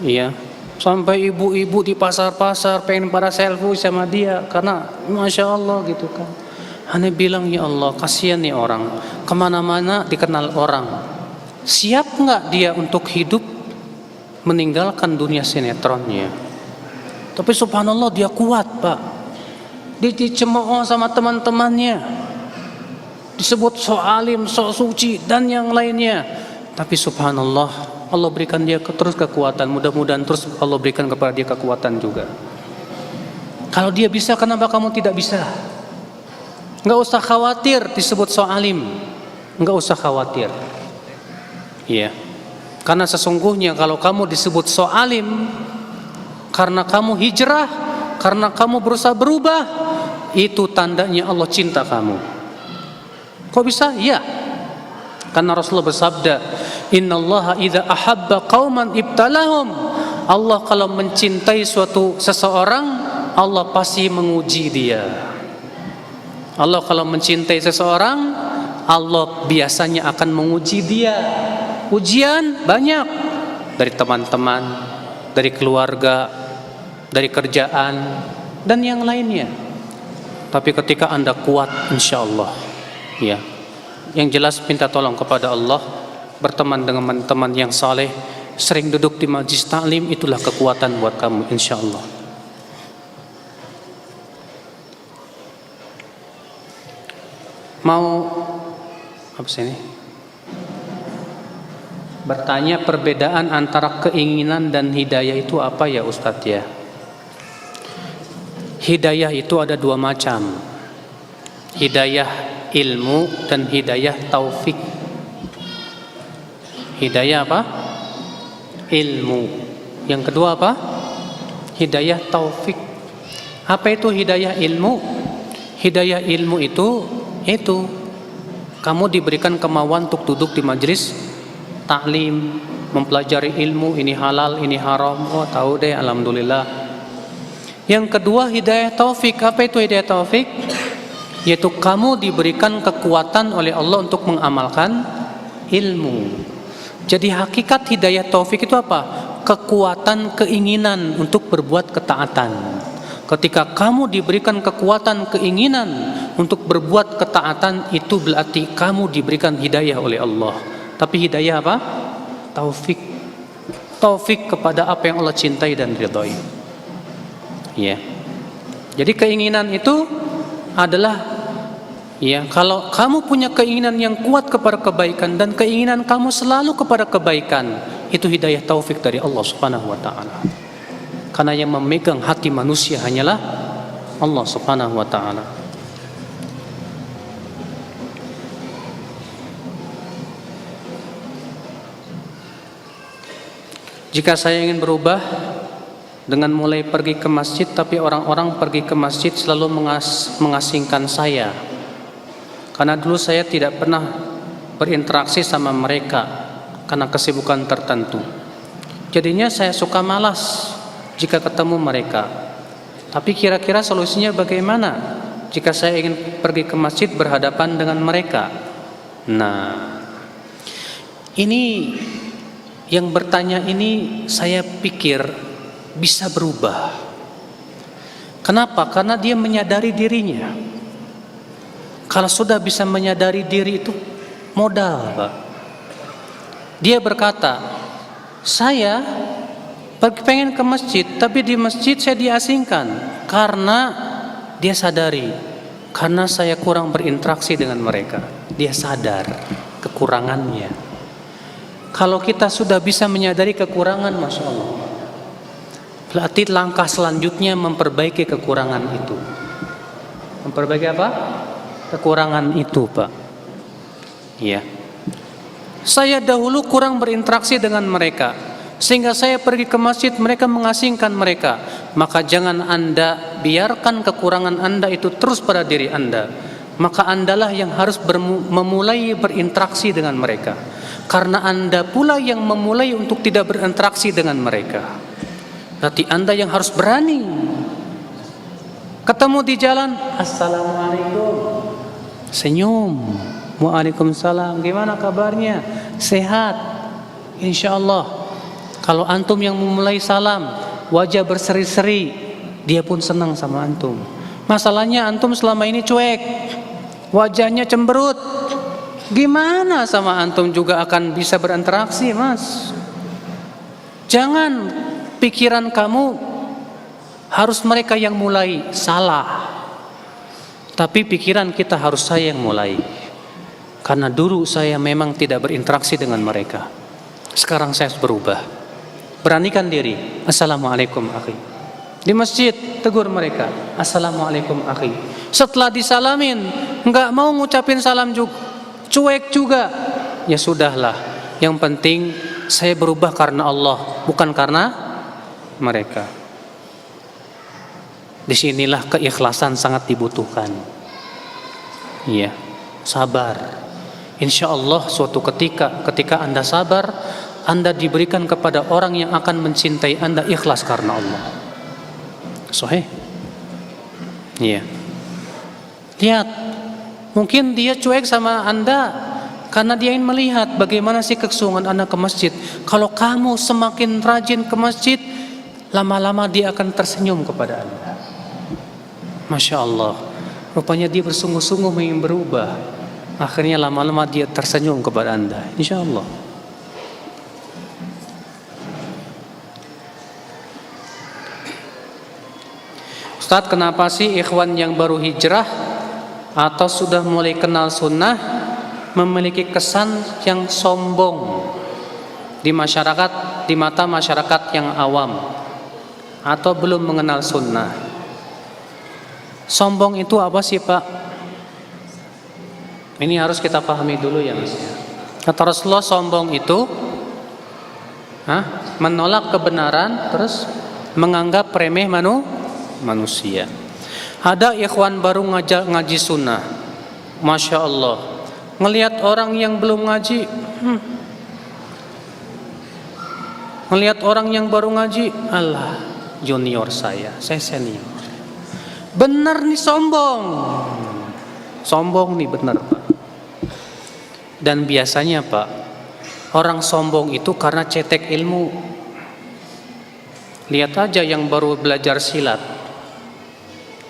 Iya. Sampai ibu-ibu di pasar-pasar pengen pada selfie sama dia karena Masya Allah gitu kan. Aneh bilang, ya Allah, kasihan nih orang, kemana-mana dikenal orang. Siap nggak dia untuk hidup meninggalkan dunia sinetronnya? Tapi subhanallah dia kuat, Pak. Dia dicemooh sama teman-temannya, disebut so alim, so suci dan yang lainnya. Tapi subhanallah, Allah berikan dia terus kekuatan. Mudah-mudahan terus Allah berikan kepada dia kekuatan juga. Kalau dia bisa, kenapa kamu tidak bisa? Enggak usah khawatir disebut so alim. Enggak usah khawatir. Iya. Karena sesungguhnya kalau kamu disebut so alim karena kamu hijrah, karena kamu berusaha berubah, itu tandanya Allah cinta kamu. Kok bisa? Iya. Karena Rasulullah bersabda, "Innallaha idza ahabba qauman ibtalahum." Allah kalau mencintai seseorang, Allah pasti menguji dia. Allah kalau mencintai seseorang, Allah biasanya akan menguji dia. Ujian banyak, dari teman-teman, dari keluarga, dari kerjaan dan yang lainnya. Tapi ketika Anda kuat, insya Allah, ya. Yang jelas minta tolong kepada Allah, berteman dengan teman-teman yang saleh, sering duduk di majlis taklim, itulah kekuatan buat kamu, insya Allah. Mau apa sih ini? Bertanya perbedaan antara keinginan dan hidayah itu apa ya Ustadz ya? Hidayah itu ada dua macam. Hidayah ilmu dan hidayah taufik. Hidayah apa? ilmu. Yang kedua apa? Hidayah taufik. Apa itu hidayah ilmu? Hidayah ilmu itu kamu diberikan kemauan untuk duduk di majelis taklim, mempelajari ilmu, ini halal, ini haram. Oh, tahu deh, alhamdulillah. Yang kedua hidayah taufik. Apa itu hidayah taufik? Yaitu kamu diberikan kekuatan oleh Allah untuk mengamalkan ilmu. Jadi hakikat hidayah taufik itu apa? Kekuatan keinginan untuk berbuat ketaatan. Ketika kamu diberikan kekuatan keinginan untuk berbuat ketaatan, itu berarti kamu diberikan hidayah oleh Allah. Tapi hidayah apa? Taufik. Taufik kepada apa yang Allah cintai dan ridhai. Ya. Jadi keinginan itu adalah, ya, kalau kamu punya keinginan yang kuat kepada kebaikan dan keinginan kamu selalu kepada kebaikan, itu hidayah taufik dari Allah Subhanahu wa taala. Karena yang memegang hati manusia hanyalah Allah Subhanahu wa taala. Jika saya ingin berubah dengan mulai pergi ke masjid, tapi orang-orang pergi ke masjid selalu mengasingkan saya. Karena dulu saya tidak pernah berinteraksi sama mereka karena kesibukan tertentu. Jadinya saya suka malas jika ketemu mereka. Tapi kira-kira solusinya bagaimana jika saya ingin pergi ke masjid berhadapan dengan mereka? Nah, ini yang bertanya ini saya pikir bisa berubah. Kenapa? Karena dia menyadari dirinya. Kalau sudah bisa menyadari diri itu modal, Pak. Dia berkata, saya pengen ke masjid, tapi di masjid saya diasingkan. Karena dia sadari, karena saya kurang berinteraksi dengan mereka. Dia sadar kekurangannya. Kalau kita sudah bisa menyadari kekurangan, Masya Allah, berarti langkah selanjutnya memperbaiki kekurangan itu. Memperbaiki apa? Kekurangan itu, Pak. Iya. Saya dahulu kurang berinteraksi dengan mereka, sehingga saya pergi ke masjid, mereka mengasingkan mereka. Maka jangan Anda biarkan kekurangan Anda itu terus pada diri Anda. Maka Andalah yang harus memulai berinteraksi dengan mereka. Karena Anda pula yang memulai untuk tidak berinteraksi dengan mereka. Berarti Anda yang harus berani. Ketemu di jalan, assalamualaikum, senyum, waalaikumsalam, gimana kabarnya, sehat, insya Allah. Kalau antum yang memulai salam, wajah berseri-seri, dia pun senang sama antum. Masalahnya antum selama ini cuek, wajahnya cemberut, gimana sama antum juga akan bisa berinteraksi, Mas? Jangan pikiran kamu harus mereka yang mulai, salah. Tapi pikiran kita harus saya yang mulai. Karena dulu saya memang tidak berinteraksi dengan mereka. Sekarang saya harus berubah. Beranikan diri. Assalamualaikum akhi. Di masjid tegur mereka, assalamualaikum akhi. Setelah disalamin, nggak mau ngucapin salam juga, cuek juga. Ya sudahlah. Yang penting saya berubah karena Allah, bukan karena mereka. Disinilah keikhlasan sangat dibutuhkan. Iya, sabar. Insya Allah suatu ketika Anda sabar, Anda diberikan kepada orang yang akan mencintai Anda ikhlas karena Allah. Sahih. Iya. Lihat, mungkin dia cuek sama Anda karena dia ingin melihat bagaimana sih kesungguhan Anda ke masjid. Kalau kamu semakin rajin ke masjid, lama-lama dia akan tersenyum kepada Anda. Masya Allah, rupanya dia bersungguh-sungguh ingin berubah. Akhirnya lama-lama dia tersenyum kepada Anda, insya Allah. Ustaz, kenapa sih ikhwan yang baru hijrah atau sudah mulai kenal sunnah memiliki kesan yang sombong di masyarakat, di mata masyarakat yang awam atau belum mengenal sunnah? Sombong itu apa sih, Pak? Ini harus kita pahami dulu ya, Mas. Kata Rasulullah, sombong itu Menolak kebenaran, terus menganggap remeh manusia. Ada ikhwan baru ngaji sunnah, Masya Allah, ngelihat orang yang belum ngaji, ngelihat orang yang baru ngaji, Allah, junior saya senior. Bener nih, sombong nih, bener Pak. Dan biasanya Pak, orang sombong itu karena cetek ilmu. Lihat aja yang baru belajar silat,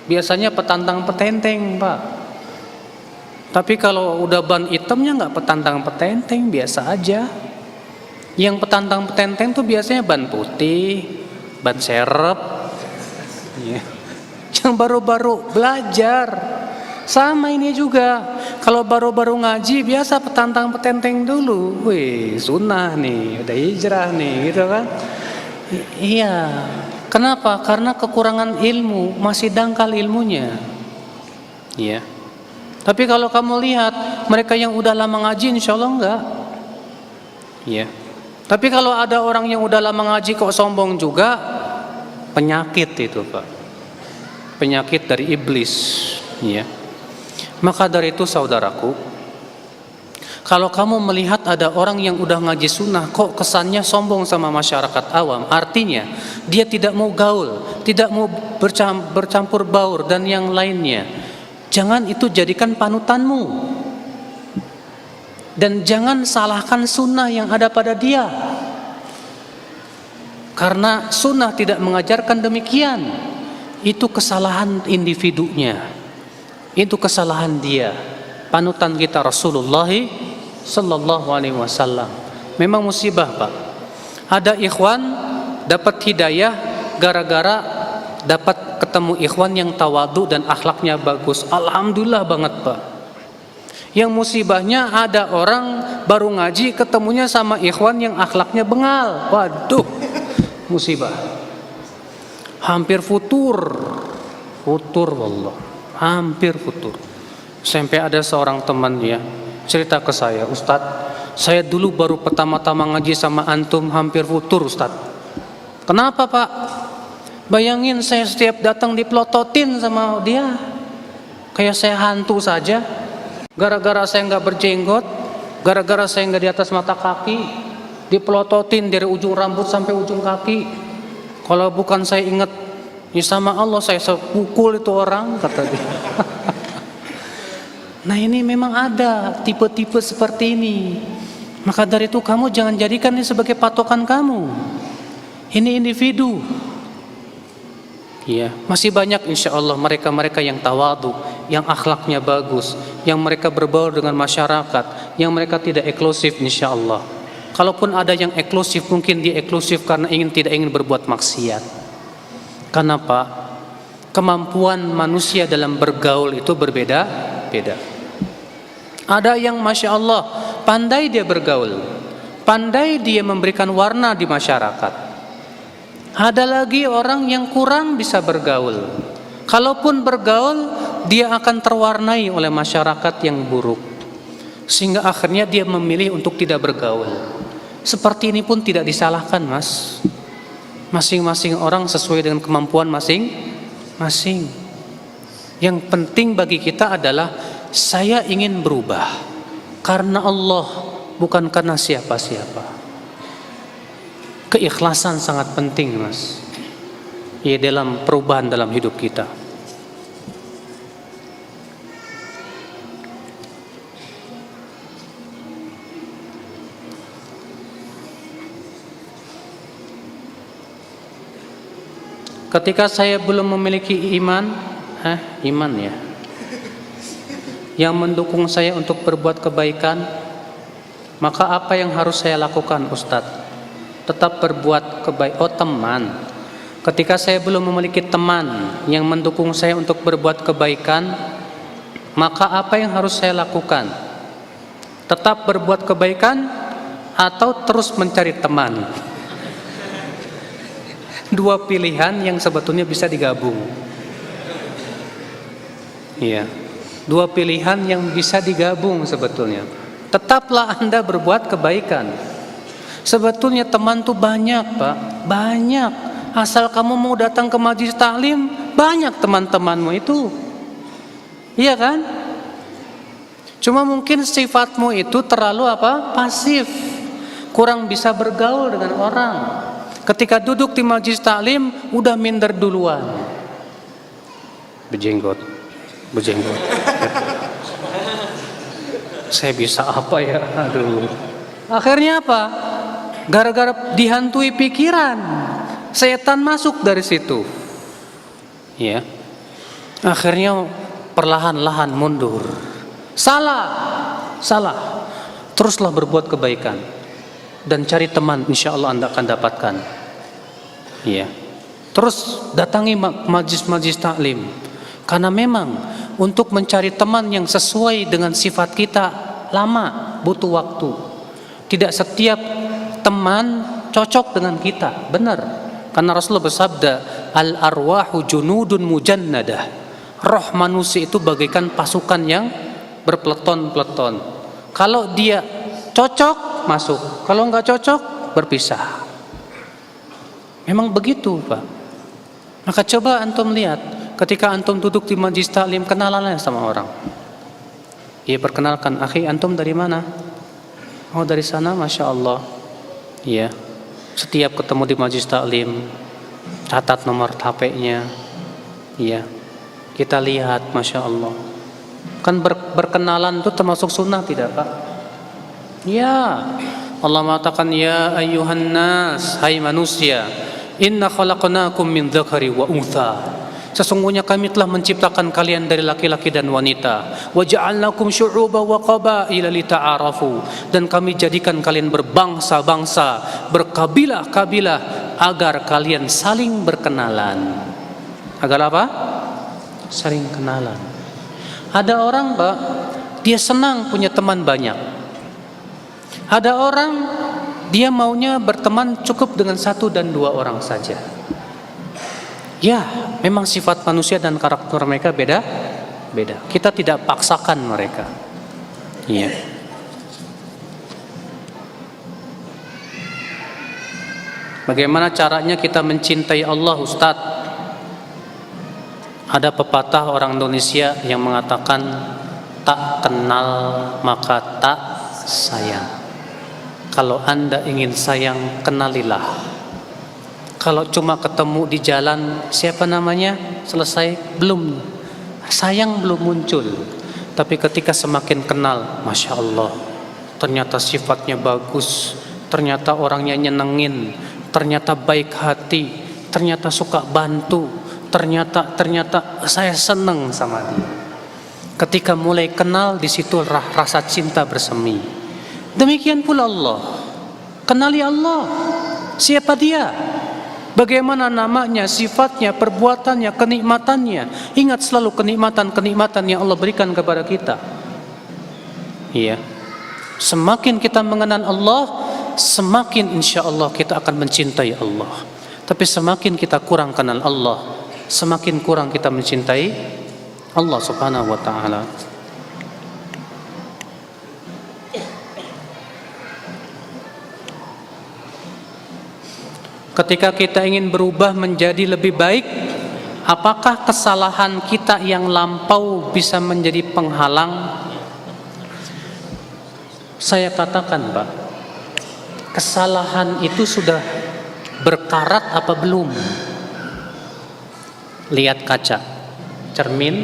biasanya petantang petenteng Pak. Tapi kalau udah ban hitamnya nggak petantang petenteng, biasa aja. Yang petantang petenteng tuh biasanya ban putih, ban serep. Yang baru-baru belajar. Sama ini juga. Kalau baru-baru ngaji biasa petantang petenteng dulu. Wih, sunnah nih, udah hijrah nih, gitu kan? Iya. Kenapa? Karena kekurangan ilmu, masih dangkal ilmunya. Iya. Tapi kalau kamu lihat mereka yang udah lama ngaji, insya Allah enggak. Iya. Tapi kalau ada orang yang udah lama ngaji kok sombong juga, penyakit itu Pak. Penyakit dari iblis. Iya. Maka dari itu saudaraku, kalau kamu melihat ada orang yang udah ngaji sunnah kok kesannya sombong sama masyarakat awam, artinya dia tidak mau gaul, tidak mau bercampur baur dan yang lainnya. Jangan itu jadikan panutanmu. Dan jangan salahkan sunnah yang ada pada dia. Karena sunnah tidak mengajarkan demikian. Itu kesalahan individunya. Itu kesalahan dia. Panutan kita Rasulullah sallallahu alaihi wasallam. Memang musibah Pak. Ada ikhwan dapat hidayah gara-gara dapat ketemu ikhwan yang tawadu dan akhlaknya bagus. Alhamdulillah banget Pak. Yang musibahnya ada orang baru ngaji ketemunya sama ikhwan yang akhlaknya bengal. Waduh, musibah. Hampir futur wallah. Hampir futur. Sampai ada seorang teman ya cerita ke saya, Ustadz, saya dulu baru pertama-tama ngaji sama antum hampir futur Ustadz. Kenapa Pak? Bayangin saya setiap datang dipelototin sama dia, kayak saya hantu saja. Gara-gara saya nggak berjenggot, gara-gara saya nggak di atas mata kaki, dipelototin dari ujung rambut sampai ujung kaki. Kalau bukan saya ingat, ya sama Allah saya pukul itu orang, kata dia. Nah ini memang ada tipe-tipe seperti ini. Maka dari itu kamu jangan jadikan ini sebagai patokan kamu. Ini individu. Ya, masih banyak insya Allah mereka-mereka yang tawadu, yang akhlaknya bagus, yang mereka berbaur dengan masyarakat, yang mereka tidak eksklusif insya Allah. Kalaupun ada yang eksklusif, mungkin dia eksklusif karena tidak ingin berbuat maksiat. Kenapa? Kemampuan manusia dalam bergaul itu berbeda-beda. Ada yang masya Allah pandai dia bergaul, pandai dia memberikan warna di masyarakat. Ada lagi orang yang kurang bisa bergaul. Kalaupun bergaul, dia akan terwarnai oleh masyarakat yang buruk. Sehingga akhirnya dia memilih untuk tidak bergaul. Seperti ini pun tidak disalahkan Mas. Masing-masing orang sesuai dengan kemampuan masing-masing. Yang penting bagi kita adalah saya ingin berubah karena Allah, bukan karena siapa-siapa. Keikhlasan sangat penting Mas, ya, dalam perubahan dalam hidup kita. Ketika saya belum memiliki iman ya, yang mendukung saya untuk berbuat kebaikan, maka apa yang harus saya lakukan Ustadz? Tetap berbuat kebaikan. Oh teman, ketika saya belum memiliki teman yang mendukung saya untuk berbuat kebaikan, maka apa yang harus saya lakukan? Tetap berbuat kebaikan atau terus mencari teman? Dua pilihan yang sebetulnya bisa digabung. Iya, dua pilihan yang bisa digabung sebetulnya. Tetaplah Anda berbuat kebaikan. Sebetulnya teman tuh banyak, Pak, banyak. Asal kamu mau datang ke majelis taklim, banyak teman-temanmu itu. Iya kan? Cuma mungkin sifatmu itu terlalu pasif. Kurang bisa bergaul dengan orang. Ketika duduk di majelis taklim udah minder duluan. Berjenggot. Saya bisa apa ya? Aduh. Akhirnya apa? Gara-gara dihantui pikiran, setan masuk dari situ. Ya. Akhirnya perlahan-lahan mundur. Salah. Teruslah berbuat kebaikan dan cari teman, insya Allah Anda akan dapatkan. Ya. Terus datangi majlis-majlis taklim. Karena memang untuk mencari teman yang sesuai dengan sifat kita lama, butuh waktu. Tidak setiap teman cocok dengan kita, benar. Karena Rasulullah bersabda, al-arwahu junudun mujannadah. Roh manusia itu bagaikan pasukan yang berpeleton-peleton. Kalau dia cocok, masuk. Kalau nggak cocok, berpisah. Memang begitu, Pak. Maka coba antum lihat, ketika antum duduk di majelis taklim, kenalannya sama orang. Ia perkenalkan, akhi, antum dari mana? Oh, dari sana, masya Allah. Iya. Setiap ketemu di majelis taklim, catat nomor HP-nya. Iya. Kita lihat, masya Allah. Kan berkenalan itu termasuk sunnah, tidak, Pak? Ya. Allah mengatakan, ya ayyuhan nas, hai manusia, inna khalaqnakum min dzakari wa untha. Sesungguhnya kami telah menciptakan kalian dari laki-laki dan wanita. Wa ja'alnakum syu'uban wa qabaila lita'arafu. Dan kami jadikan kalian berbangsa-bangsa, berkabilah-kabilah agar kalian saling berkenalan. Agar apa? Saling kenalan. Ada orang, Pak, dia senang punya teman banyak. Ada orang dia maunya berteman cukup dengan 1 dan 2 orang saja. Ya, memang sifat manusia dan karakter mereka beda. Kita tidak paksakan mereka. Iya. Bagaimana caranya kita mencintai Allah, Ustaz? Ada pepatah orang Indonesia yang mengatakan, tak kenal maka tak sayang. Kalau Anda ingin sayang, kenalilah. Kalau cuma ketemu di jalan, siapa namanya? Selesai, belum. Sayang belum muncul. Tapi ketika semakin kenal, masya Allah, ternyata sifatnya bagus, ternyata orangnya nyenengin, ternyata baik hati, ternyata suka bantu, ternyata saya seneng sama dia. Ketika mulai kenal, di situ rasa cinta bersemi. Demikian pula Allah. Kenali Allah. Siapa dia? Bagaimana namanya, sifatnya, perbuatannya, kenikmatannya. Ingat selalu kenikmatan-kenikmatan yang Allah berikan kepada kita. Iya. Semakin kita mengenal Allah, semakin insya Allah kita akan mencintai Allah. Tapi semakin kita kurang kenal Allah, semakin kurang kita mencintai Allah subhanahu wa ta'ala. Ketika kita ingin berubah menjadi lebih baik, apakah kesalahan kita yang lampau bisa menjadi penghalang? Saya katakan, Pak, kesalahan itu sudah berkarat apa belum? Lihat kaca, cermin.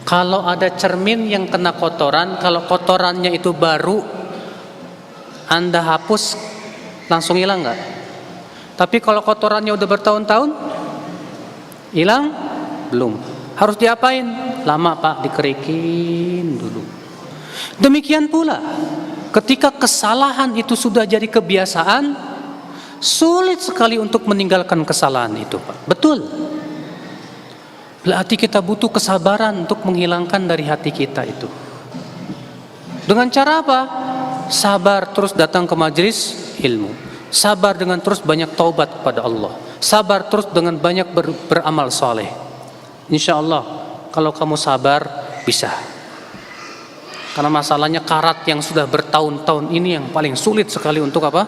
Kalau ada cermin yang kena kotoran, kalau kotorannya itu baru, Anda hapus, langsung hilang nggak? Tapi kalau kotorannya udah bertahun-tahun, hilang? Belum. Harus diapain? Lama, Pak, dikerikin dulu. Demikian pula, ketika kesalahan itu sudah jadi kebiasaan, sulit sekali untuk meninggalkan kesalahan itu, Pak. Betul. Berarti kita butuh kesabaran untuk menghilangkan dari hati kita itu. Dengan cara apa? Sabar terus datang ke majelis ilmu. Sabar dengan terus banyak taubat kepada Allah. Sabar terus dengan banyak beramal soleh. Insya Allah kalau kamu sabar, bisa. Karena masalahnya karat yang sudah bertahun-tahun ini yang paling sulit sekali untuk apa?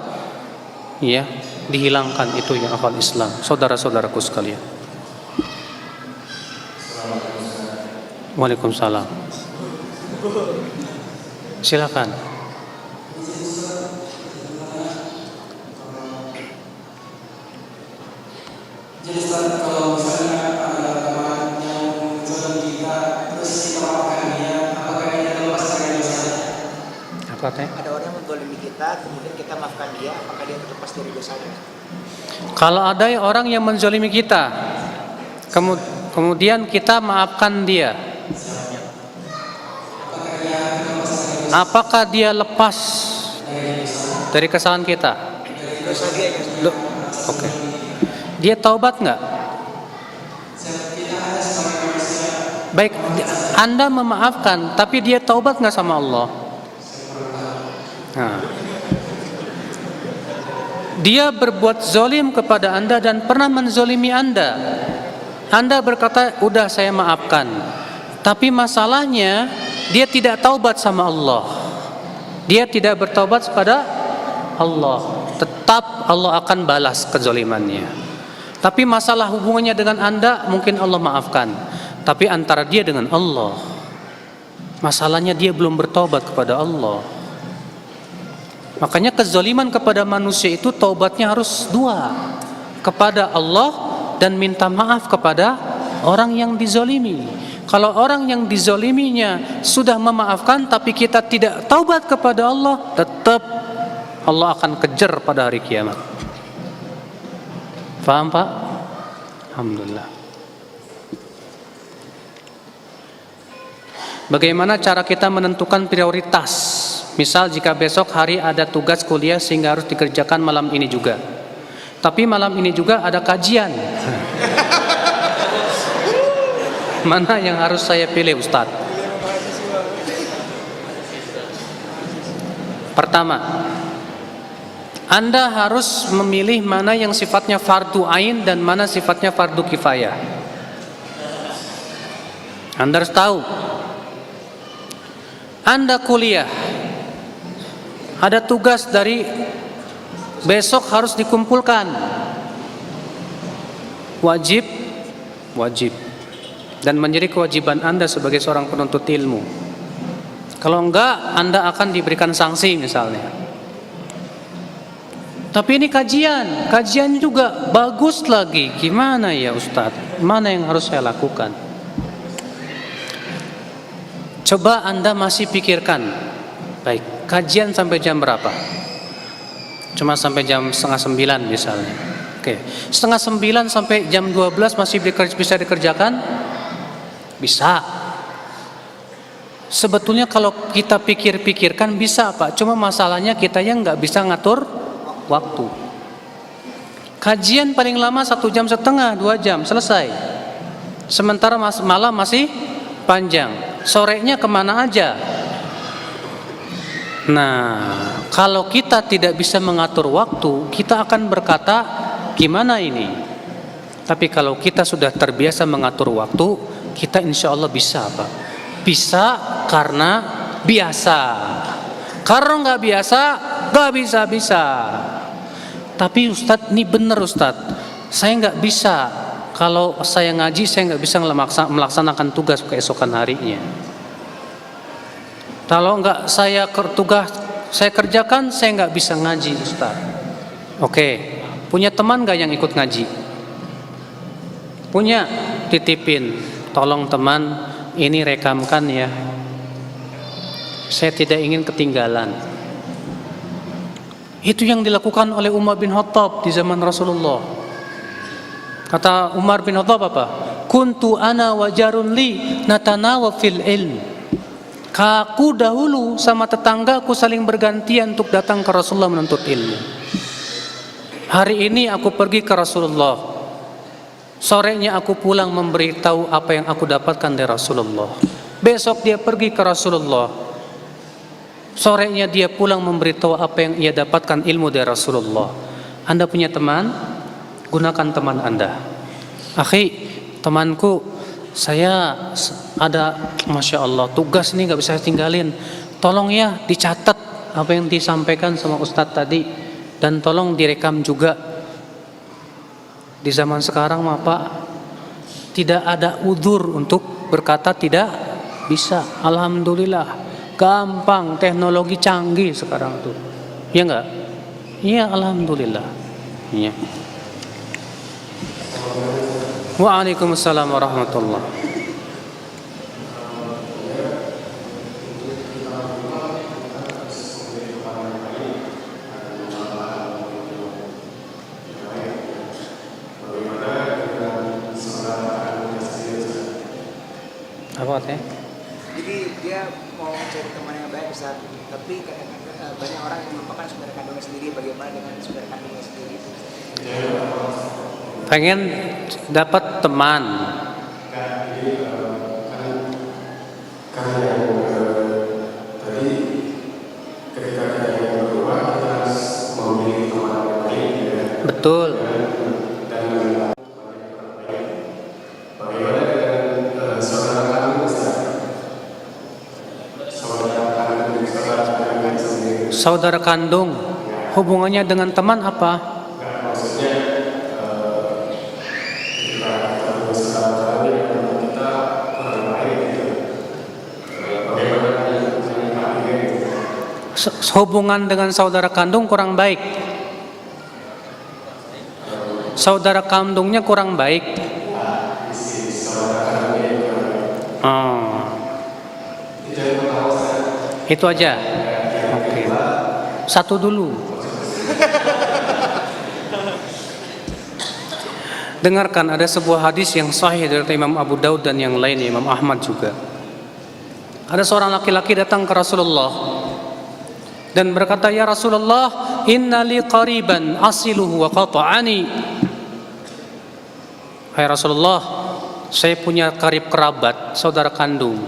Ya, dihilangkan itu yang akal Islam. Saudara-saudaraku sekalian. Waalaikumsalam. Silakan. Jadi Ustaz, kalau misalnya ada teman yang menjual kita terus kita maafkan dia, apakah kita lepas dari dosa? Apa teh? Ada orang yang menzalimi kita, kemudian kita maafkan dia, apakah dia terlepas dari dosanya? Kalau ada orang yang menzalimi kita, kemudian kita maafkan dia, apakah dia lepas dari kesalahan kita? Dosa dia ya. Oke. Dia taubat nggak? Baik, Anda memaafkan, tapi dia taubat nggak sama Allah? Nah. Dia berbuat zolim kepada Anda dan pernah menzolimi Anda. Anda berkata, udah saya maafkan. Tapi masalahnya, dia tidak taubat sama Allah. Dia tidak bertaubat kepada Allah. Tetap Allah akan balas kezolimannya. Tapi masalah hubungannya dengan Anda, mungkin Allah maafkan. Tapi antara dia dengan Allah, masalahnya dia belum bertaubat kepada Allah. Makanya kezaliman kepada manusia itu taubatnya harus dua, kepada Allah dan minta maaf kepada orang yang dizalimi. Kalau orang yang dizaliminya sudah memaafkan tapi kita tidak taubat kepada Allah, tetap Allah akan kejar pada hari kiamat. Faham Pak? Alhamdulillah. Bagaimana cara kita menentukan prioritas? Misal jika besok hari ada tugas kuliah sehingga harus dikerjakan malam ini juga. Tapi malam ini juga ada kajian. Mana yang harus saya pilih Ustadz? Pertama, Anda harus memilih mana yang sifatnya fardu ain dan mana sifatnya fardu kifayah. Anda harus tahu. Anda kuliah, ada tugas dari besok harus dikumpulkan. Wajib dan menjadi kewajiban Anda sebagai seorang penuntut ilmu. Kalau enggak, Anda akan diberikan sanksi misalnya. Tapi ini kajian juga bagus lagi. Gimana ya Ustadz? Mana yang harus saya lakukan? Coba Anda masih pikirkan. Baik, kajian sampai jam berapa? Cuma sampai jam 8:30 misalnya. Oke, 8:30 sampai jam 12 masih bisa dikerjakan? Bisa. Sebetulnya kalau kita pikir-pikirkan bisa Pak. Cuma masalahnya kita yang nggak bisa ngatur waktu. Kajian paling lama 1,5 jam, 2 jam selesai. Sementara malam masih panjang. Sorenya kemana aja? Nah, kalau kita tidak bisa mengatur waktu, kita akan berkata, gimana ini? Tapi kalau kita sudah terbiasa mengatur waktu, kita insya Allah bisa Pak. Bisa karena biasa. Karena nggak biasa, nggak bisa. Tapi Ustadz, ini benar Ustadz, saya nggak bisa. Kalau saya ngaji, saya nggak bisa melaksanakan tugas keesokan harinya. Kalau nggak saya kerjakan, saya nggak bisa ngaji Ustadz. Oke, punya teman nggak yang ikut ngaji? Punya, titipin. Tolong teman, ini rekamkan ya. Saya tidak ingin ketinggalan. Itu yang dilakukan oleh Umar bin Khattab di zaman Rasulullah. Kata Umar bin Khattab apa? Kuntu ana wa jarun li natanawa fil ilm. Aku dahulu sama tetanggaku saling bergantian untuk datang ke Rasulullah menuntut ilmu. Hari ini aku pergi ke Rasulullah. Sorenya aku pulang memberitahu apa yang aku dapatkan dari Rasulullah. Besok dia pergi ke Rasulullah. Sorenya dia pulang memberitahu apa yang ia dapatkan ilmu dari Rasulullah. Anda punya teman, gunakan teman Anda. Akhi, temanku saya ada, Masya Allah, tugas nih gak bisa tinggalin. Tolong ya dicatat apa yang disampaikan sama Ustadz tadi, dan tolong direkam juga. Di zaman sekarang mah Pak, tidak ada udzur untuk berkata tidak bisa. Alhamdulillah, gampang, teknologi canggih sekarang tuh. Ya enggak? Iya, alhamdulillah. Iya. Waalaikumsalam warahmatullahi. Apa katanya? Jadi dia mau cari teman yang baik Ustaz, tapi kadang-kadang banyak orang yang melupakan saudara kandungnya sendiri. Bagaimana dengan saudara kandungnya sendiri? Pengen dapat teman. Betul. Saudara kandung hubungannya dengan teman apa? Hubungan dengan saudara kandung kurang baik. Saudara kandungnya kurang baik. Oh. Itu aja. Oke. Satu dulu. Dengarkan, ada sebuah hadis yang sahih dari Imam Abu Daud dan yang lain, Imam Ahmad juga. Ada seorang laki-laki datang ke Rasulullah dan berkata, "Ya Rasulullah, inna li qariban asiluhu wa qata'ani." Hai Rasulullah, saya punya karib kerabat, saudara kandung.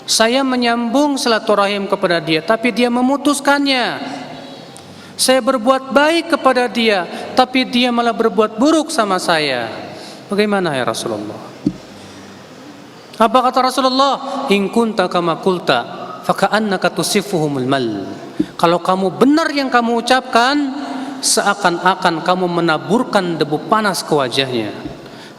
Saya menyambung silaturahim kepada dia, tapi dia memutuskannya. Saya berbuat baik kepada dia, tapi dia malah berbuat buruk sama saya. Bagaimana ya Rasulullah? Apa kata Rasulullah? In kunta kama qulta faka'annaka tusifuhumul mal. Kalau kamu benar yang kamu ucapkan, seakan-akan kamu menaburkan debu panas ke wajahnya,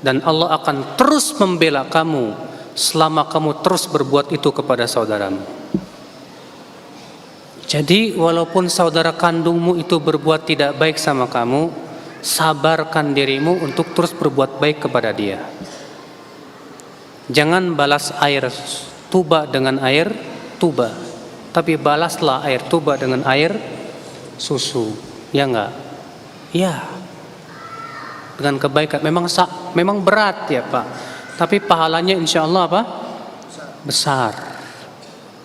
dan Allah akan terus membela kamu selama kamu terus berbuat itu kepada saudaramu. Jadi walaupun saudara kandungmu itu berbuat tidak baik sama kamu, sabarkan dirimu untuk terus berbuat baik kepada dia. Jangan balas air tuba dengan air tuba, tapi balaslah air tuba dengan air susu. Ya enggak? Ya. Dengan kebaikan. Memang berat ya Pak, tapi pahalanya insya Allah apa? Besar.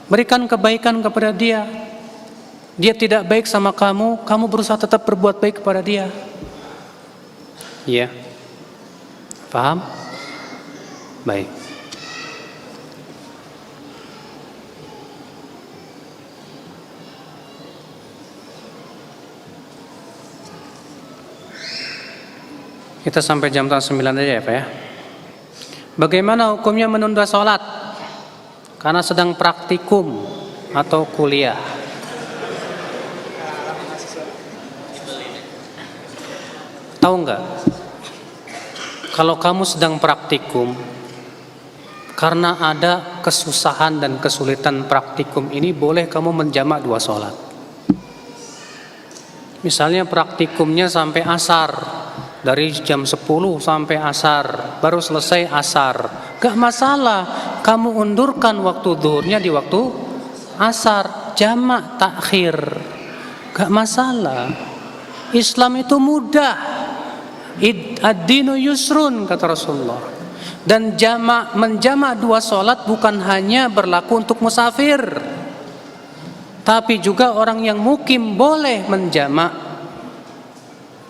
Berikan kebaikan kepada dia. Dia tidak baik sama kamu, kamu berusaha tetap berbuat baik kepada dia. Iya. Paham? Baik. Kita sampai jam 9 aja ya Pak ya. Bagaimana hukumnya menunda sholat karena sedang praktikum atau kuliah? Tahu nggak? Kalau kamu sedang praktikum, karena ada kesusahan dan kesulitan praktikum ini, boleh kamu menjamak 2 sholat. Misalnya praktikumnya sampai asar, dari jam 10 sampai asar, baru selesai asar, gak masalah, kamu undurkan waktu zuhurnya di waktu asar, jamak takhir, gak masalah. Islam itu mudah. Ad-dinu yusrun, kata Rasulullah. Dan menjamak 2 sholat bukan hanya berlaku untuk musafir, tapi juga orang yang mukim boleh menjamak.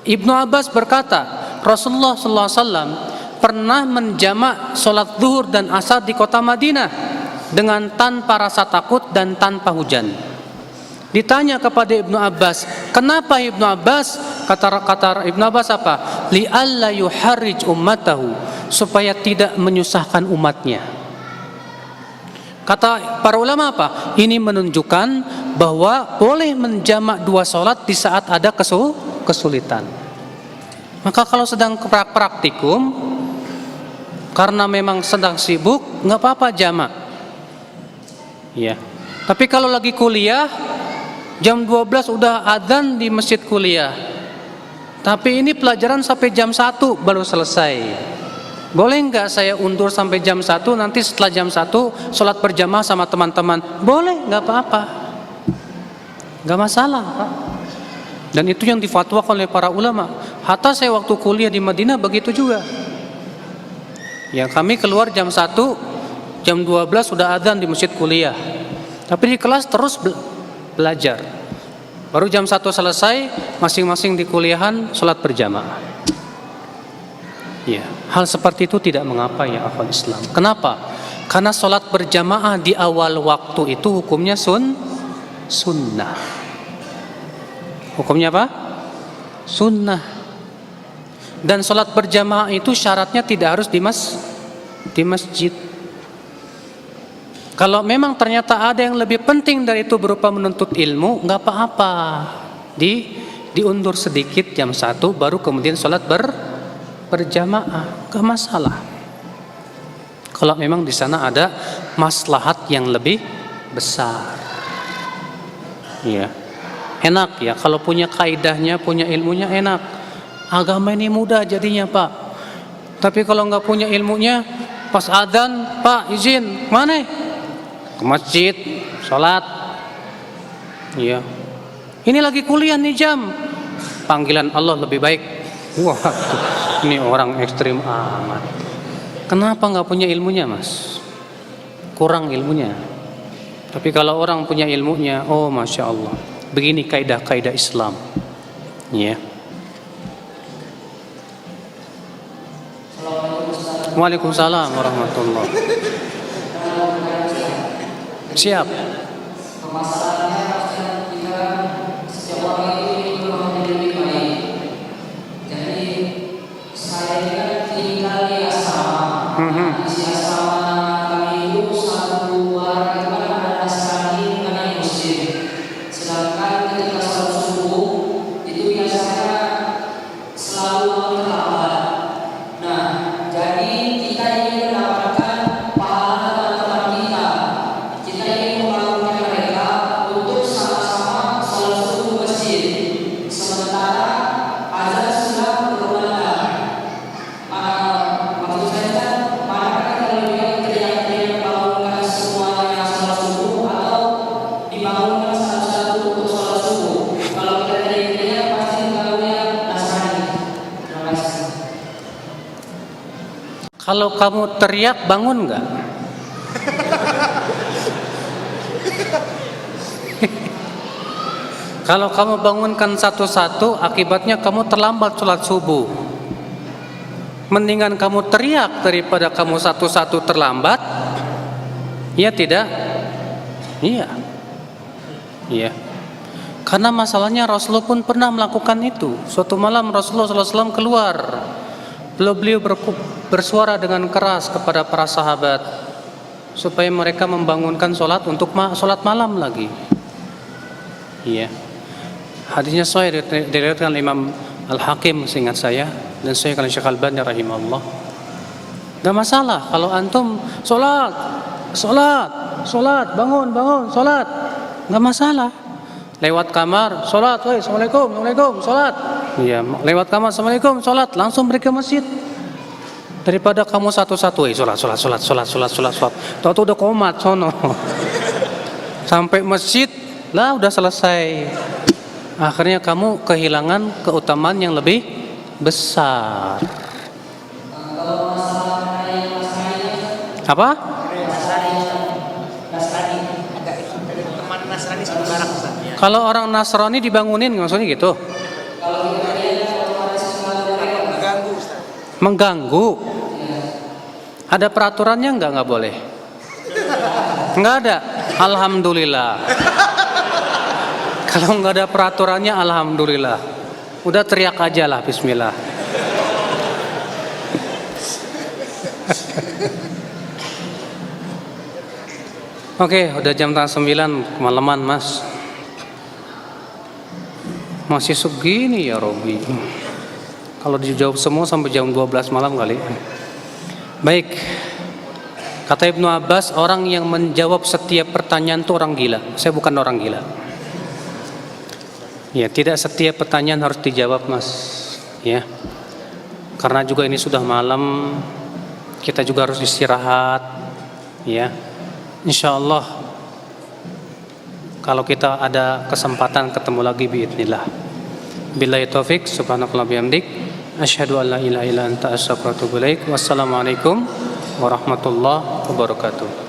Ibnu Abbas berkata, Rasulullah SAW pernah menjamak sholat zuhur dan asar di kota Madinah dengan tanpa rasa takut dan tanpa hujan. Ditanya kepada Ibnu Abbas, kenapa Ibnu Abbas? Kata Ibnu Abbas apa? Li'alla yuharrij ummatahu, supaya tidak menyusahkan umatnya. Kata para ulama apa? Ini menunjukkan bahwa boleh menjamak dua sholat di saat ada kesulitan. Maka kalau sedang praktikum, karena memang sedang sibuk, nggak apa-apa jamak. Ya. Tapi kalau lagi kuliah, jam 12 udah adzan di masjid kuliah. Tapi ini pelajaran sampai jam 1 baru selesai. Boleh nggak saya undur sampai jam 1, nanti setelah jam 1 sholat berjamaah sama teman-teman? Boleh, nggak apa-apa. Nggak masalah, Pak. Dan itu yang difatwakan oleh para ulama. Hatta saya waktu kuliah di Madinah begitu juga. Ya, kami keluar jam 1, jam 12 sudah adzan di masjid kuliah. Tapi di kelas terus belajar. Baru jam 1 selesai, masing-masing di kuliahan sholat berjamaah. Ya, hal seperti itu tidak mengapa ya akhwat Islam. Kenapa? Karena sholat berjamaah di awal waktu itu hukumnya sunnah. Hukumnya apa? Sunnah. Dan sholat berjamaah itu syaratnya tidak harus di masjid. Kalau memang ternyata ada yang lebih penting dari itu berupa menuntut ilmu, nggak apa-apa. Diundur sedikit jam 1, baru kemudian sholat berjamaah, nggak masalah. Kalau memang di sana ada maslahat yang lebih besar, ya enak ya. Kalau punya kaidahnya, punya ilmunya enak. Agama ini mudah jadinya Pak. Tapi kalau nggak punya ilmunya, pas adzan, Pak izin mana? Ke masjid, sholat. Ya. Ini lagi kuliah nih jam. Panggilan Allah lebih baik. Wah, ini orang ekstrim amat. Kenapa nggak punya ilmunya, Mas? Kurang ilmunya. Tapi kalau orang punya ilmunya, oh masya Allah. Begini kaidah-kaidah Islam. Ya. Waalaikumsalam warahmatullahi. Siap. Permasalahannya kita setiap orang itu menjadi lebih baik. Jadi saya tinggal di asrama. Di asrama kami itu satu warga itu ada Nasrani, ada Muslim. Sedangkan ketika sholat subuh itu biasanya selalu terlambat. Nah, jadi kita ingin mendapatkan pahala teman-teman kita. Kita ingin membangunkan mereka untuk sama-sama sholat subuh masjid. Sementara azan sudah berkumandang. Maksud saya kan, manakah kita lebih teriak-teriak membangunkan semuanya sholat subuh atau dibangunkan satu-satu untuk sholat subuh? Kalau kita teriak-teriak pasti mengganggunya Nasrani. Terima kasih. Kalau kamu teriak bangun nggak? Kalau kamu bangunkan satu-satu, akibatnya kamu terlambat sholat subuh. Mendingan kamu teriak daripada kamu satu-satu terlambat. Iya tidak? Iya. Iya. Karena masalahnya Rasulullah pun pernah melakukan itu. Suatu malam Rasulullah SAW keluar. Beliau bersuara dengan keras kepada para sahabat supaya mereka membangunkan sholat untuk sholat malam lagi. Iya. Hadisnya sahih diriwayatkan Imam Al-Hakim seingat saya, dan sahih oleh Syekh Al-Albani rahimahullah. Gak masalah kalau antum sholat, bangun, sholat, gak masalah. Lewat kamar, sholat, assalamualaikum, sholat. Iya, lewat kamar, assalamualaikum, sholat, langsung pergi ke masjid. Daripada kamu satu-satu, sholat. Tahu udah komat sono. Sampai masjid, lah udah selesai. Akhirnya kamu kehilangan keutamaan yang lebih besar. Kalau masalah yang Apa? Nasrani. Ada teman Nasrani sebarang Ustaz. Kalau orang Nasrani dibangunin, maksudnya gitu? kalau kita lihat otomatis Mengganggu Ustaz. Mengganggu. Ada peraturannya nggak boleh? Nggak ada. Alhamdulillah. Kalau nggak ada peraturannya, alhamdulillah. Udah teriak aja lah, bismillah. Oke, udah jam 9 kemalaman, Mas. Masih segini ya Robi. Kalau dijawab semua sampai jam 12 malam kali. Baik. Kata Ibnu Abbas, orang yang menjawab setiap pertanyaan itu orang gila. Saya bukan orang gila. Ya, tidak setiap pertanyaan harus dijawab, Mas. Ya. Karena juga ini sudah malam, kita juga harus istirahat. Ya. Insya Allah kalau kita ada kesempatan ketemu lagi biidznillah. Billahi taufik, subhanakallah bihamdik, asyhadu an la ilaha illa anta astaghfiruka wa atubu ilaik. Wassalamualaikum warahmatullahi wabarakatuh.